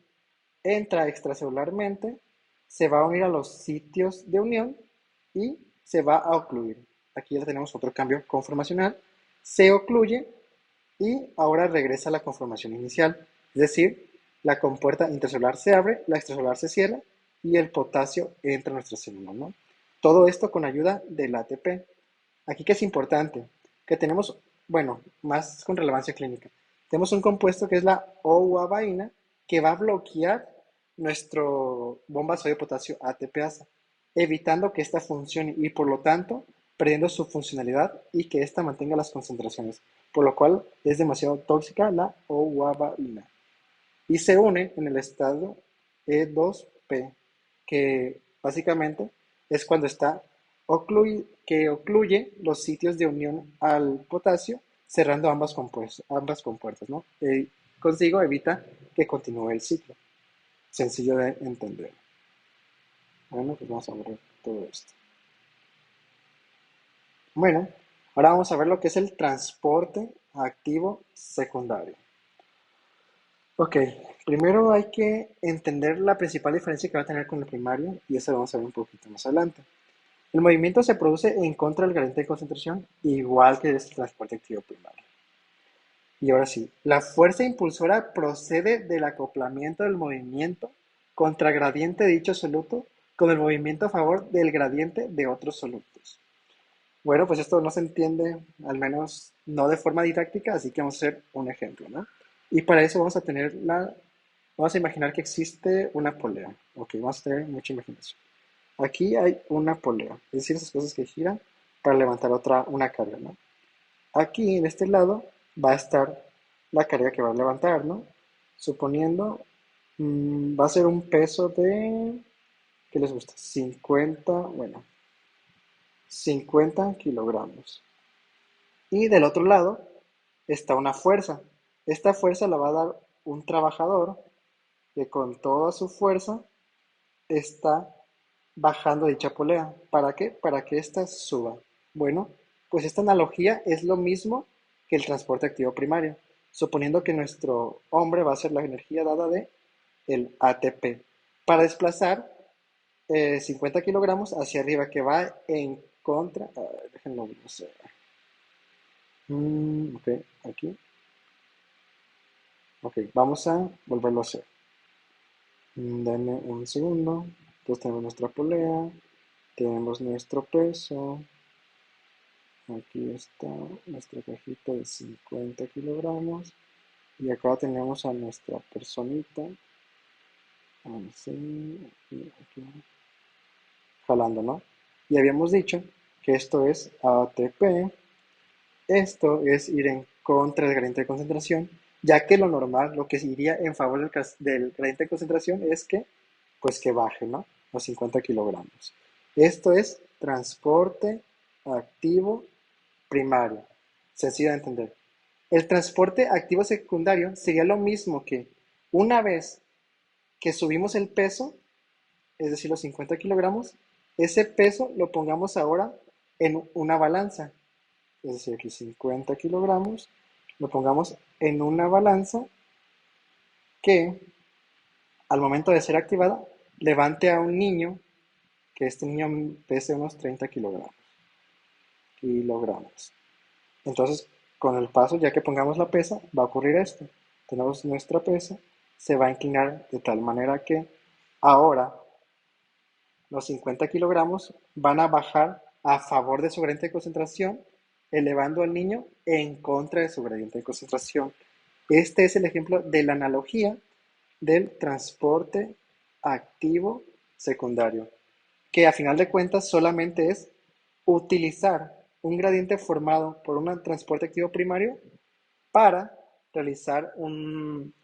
entra extracelularmente, se va a unir a los sitios de unión y se va a ocluir. Aquí ya tenemos otro cambio conformacional. Se ocluye y ahora regresa a la conformación inicial. Es decir, la compuerta intracelular se abre, la extracelular se cierra y el potasio entra a nuestra célula, ¿no? Todo esto con ayuda del ATP. Aquí que es importante, que tenemos, bueno, más con relevancia clínica. Tenemos un compuesto que es la ouabaína que va a bloquear nuestro bomba sodio-potasio ATPasa, evitando que ésta funcione y por lo tanto perdiendo su funcionalidad y que ésta mantenga las concentraciones, por lo cual es demasiado tóxica la ouabaína. Y se une en el estado E2P, que básicamente es cuando está que ocluye los sitios de unión al potasio, cerrando ambas compuertas, ¿no? Consigo evita que continúe el ciclo. Sencillo de entender. Bueno, pues vamos a ver todo esto. Bueno, ahora vamos a ver lo que es el transporte activo secundario. Ok, primero hay que entender la principal diferencia que va a tener con el primario y eso lo vamos a ver un poquito más adelante. El movimiento se produce en contra del gradiente de concentración, igual que el transporte activo primario. Y ahora sí, la fuerza impulsora procede del acoplamiento del movimiento contra gradiente de dicho soluto con el movimiento a favor del gradiente de otros solutos. Bueno, pues esto no se entiende, al menos no de forma didáctica, así que vamos a hacer un ejemplo, ¿no? Y para eso vamos a imaginar que existe una polea. Ok, vamos a tener mucha imaginación. Aquí hay una polea, es decir, esas cosas que giran para levantar una carga, ¿no? Aquí, en este lado, va a estar la carga que va a levantar, ¿no? Suponiendo, va a ser un peso de, ¿qué les gusta? 50, bueno, 50 kilogramos. Y del otro lado está una fuerza. Esta fuerza la va a dar un trabajador que con toda su fuerza está bajando dicha polea. ¿Para qué? Para que ésta suba. Bueno, pues esta analogía es lo mismo que el transporte activo primario, suponiendo que nuestro hombre va a ser la energía dada de el ATP para desplazar 50 kilogramos hacia arriba, que va en contra. Déjenlo, no sé. Ok, aquí. Ok, vamos a volverlo a hacer. Dame un segundo. Entonces tenemos nuestra polea, tenemos nuestro peso. Aquí está nuestra cajita de 50 kilogramos. Y acá tenemos a nuestra personita. Así, aquí, jalando, ¿no? Y habíamos dicho que esto es ATP. Esto es ir en contra del gradiente de concentración, ya que lo normal, lo que iría en favor del gradiente de concentración es que, pues que baje, ¿no? Los 50 kilogramos. Esto es transporte activo primario. Sencillo de entender. El transporte activo secundario sería lo mismo que una vez que subimos el peso, es decir, los 50 kilogramos, ese peso lo pongamos ahora en una balanza. Es decir, aquí 50 kilogramos, lo pongamos en una balanza que al momento de ser activada levante a un niño, que este niño pese unos 30 kilogramos. Entonces, con el paso, ya que pongamos la pesa, va a ocurrir esto. Tenemos nuestra pesa, se va a inclinar de tal manera que ahora los 50 kilogramos van a bajar a favor de su gradiente de concentración, elevando al niño en contra de su gradiente de concentración. Este es el ejemplo de la analogía del transporte activo secundario, que a final de cuentas solamente es utilizar un gradiente formado por un transporte activo primario para realizar un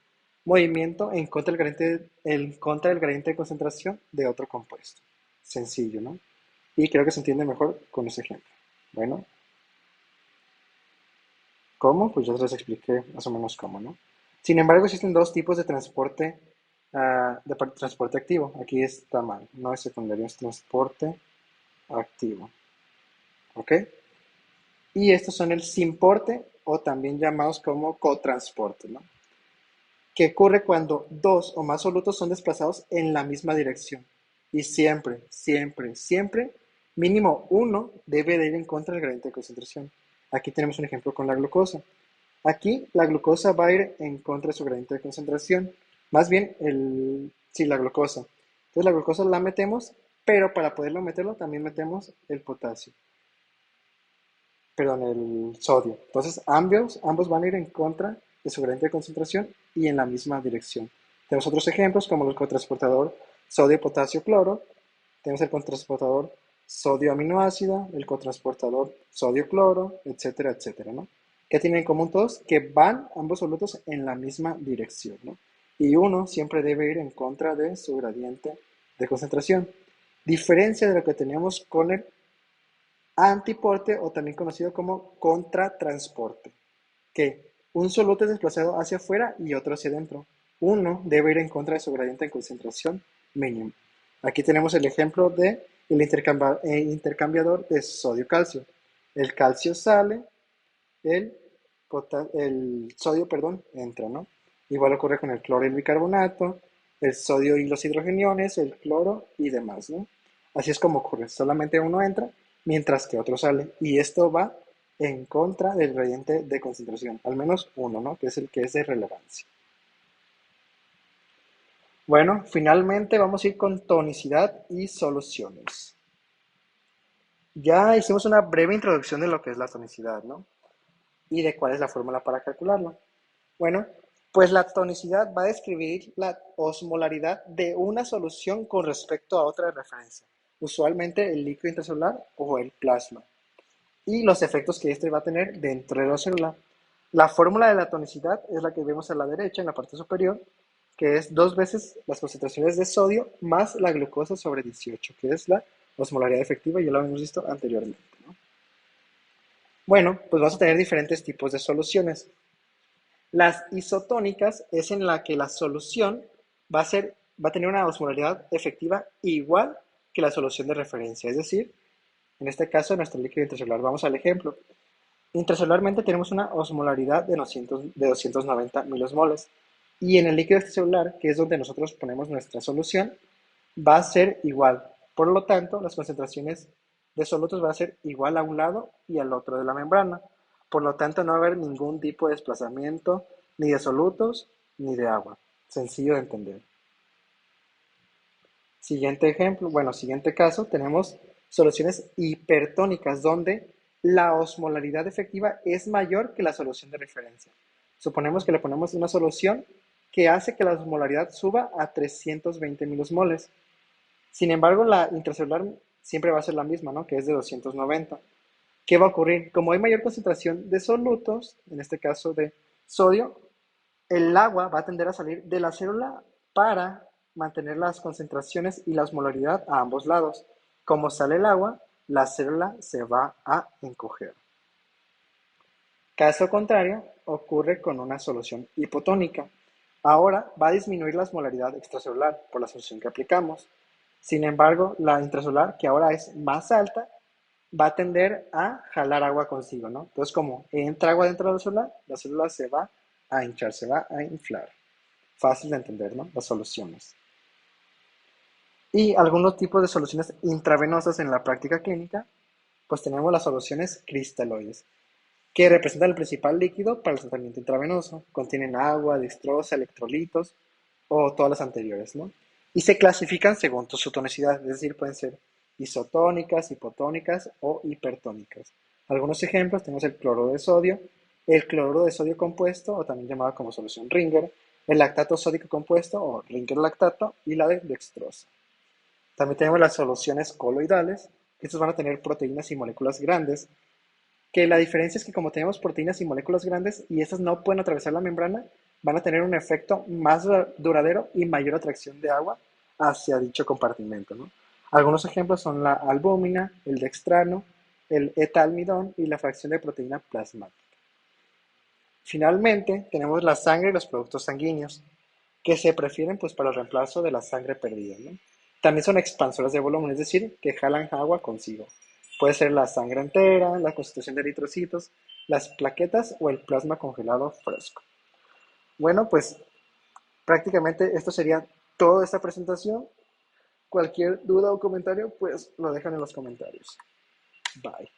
movimiento en contra del gradiente de concentración de otro compuesto. Sencillo, ¿no? Y creo que se entiende mejor con ese ejemplo. Bueno, ¿cómo? Pues ya les expliqué más o menos cómo, ¿no? Sin embargo, existen dos tipos de transporte, transporte activo. Aquí está mal, no es secundario, es transporte activo. ¿Ok? Y estos son el sin porte o también llamados como cotransporte, ¿no? Que ocurre cuando dos o más solutos son desplazados en la misma dirección. Y siempre, siempre, siempre, mínimo uno debe de ir en contra del gradiente de concentración. Aquí tenemos un ejemplo con la glucosa. Aquí la glucosa va a ir en contra de su gradiente de concentración. Más bien, sí, la glucosa. Entonces la glucosa la metemos, pero para poderlo meterlo también metemos el potasio. Perdón, el sodio. Entonces, ambos van a ir en contra de su gradiente de concentración y en la misma dirección. Tenemos otros ejemplos como el cotransportador sodio-potasio-cloro. Tenemos el cotransportador sodio-aminoácida, el cotransportador sodio-cloro, etcétera, etcétera, ¿no? ¿Qué tienen en común todos? Que van ambos solutos en la misma dirección, ¿no? Y uno siempre debe ir en contra de su gradiente de concentración. Diferencia de lo que teníamos con el antiporte o también conocido como contratransporte, que un soluto es desplazado hacia afuera y otro hacia adentro. Uno debe ir en contra de su gradiente de concentración mínimo. Aquí tenemos el ejemplo de el intercambiador de sodio-calcio. El calcio sale, el, el sodio, perdón, entra, ¿no? Igual ocurre con el cloro y el bicarbonato, el sodio y los hidrogeniones, el cloro y demás, ¿no? Así es como ocurre, solamente uno entra mientras que otro sale. Y esto va en contra del gradiente de concentración, al menos uno, ¿no? Que es el que es de relevancia. Bueno, finalmente vamos a ir con tonicidad y soluciones. Ya hicimos una breve introducción de lo que es la tonicidad, ¿no? Y de cuál es la fórmula para calcularla. Bueno, pues la tonicidad va a describir la osmolaridad de una solución con respecto a otra de referencia, usualmente el líquido intracelular o el plasma, y los efectos que este va a tener dentro de la célula. La fórmula de la tonicidad es la que vemos a la derecha en la parte superior, que es 2 veces las concentraciones de sodio más la glucosa sobre 18, que es la osmolaridad efectiva, ya lo hemos visto anteriormente, ¿no? Bueno, pues vamos a tener diferentes tipos de soluciones. Las isotónicas es en la que la solución va a tener una osmolaridad efectiva igual que la solución de referencia, es decir, en este caso nuestro líquido intracelular. Vamos al ejemplo. Intracelularmente tenemos una osmolaridad de 290 milosmoles y en el líquido extracelular, que es donde nosotros ponemos nuestra solución, va a ser igual. Por lo tanto, las concentraciones de solutos van a ser igual a un lado y al otro de la membrana. Por lo tanto, no va a haber ningún tipo de desplazamiento ni de solutos ni de agua. Sencillo de entender. Siguiente ejemplo, bueno, siguiente caso, tenemos soluciones hipertónicas donde la osmolaridad efectiva es mayor que la solución de referencia. Suponemos que le ponemos una solución que hace que la osmolaridad suba a 320 milosmoles. Sin embargo, la intracelular siempre va a ser la misma, ¿no? Que es de 290. ¿Qué va a ocurrir? Como hay mayor concentración de solutos, en este caso de sodio, el agua va a tender a salir de la célula para mantener las concentraciones y la osmolaridad a ambos lados. Como sale el agua, la célula se va a encoger. Caso contrario, ocurre con una solución hipotónica. Ahora va a disminuir la osmolaridad extracelular por la solución que aplicamos. Sin embargo, la intracelular, que ahora es más alta, va a tender a jalar agua consigo, ¿no? Entonces, como entra agua dentro de la célula se va a hinchar, se va a inflar. Fácil de entender, ¿no? Las soluciones. Y algunos tipos de soluciones intravenosas en la práctica clínica, pues tenemos las soluciones cristaloides, que representan el principal líquido para el tratamiento intravenoso. Contienen agua, dextrosa, electrolitos o todas las anteriores, ¿no? Y se clasifican según su tonicidad, es decir, pueden ser isotónicas, hipotónicas o hipertónicas. Algunos ejemplos, tenemos el cloruro de sodio, el cloruro de sodio compuesto, o también llamado como solución Ringer, el lactato sódico compuesto o Ringer lactato y la de dextrosa. También tenemos las soluciones coloidales, que estos van a tener proteínas y moléculas grandes, que la diferencia es que como tenemos proteínas y moléculas grandes y estas no pueden atravesar la membrana, van a tener un efecto más duradero y mayor atracción de agua hacia dicho compartimento, ¿no? Algunos ejemplos son la albúmina, el dextrano, el eta-almidón y la fracción de proteína plasmática. Finalmente, tenemos la sangre y los productos sanguíneos, que se prefieren pues para el reemplazo de la sangre perdida, ¿no? También son expansoras de volumen, es decir, que jalan agua consigo. Puede ser la sangre entera, la constitución de eritrocitos, las plaquetas o el plasma congelado fresco. Bueno, pues prácticamente esto sería toda esta presentación. Cualquier duda o comentario, pues lo dejan en los comentarios. Bye.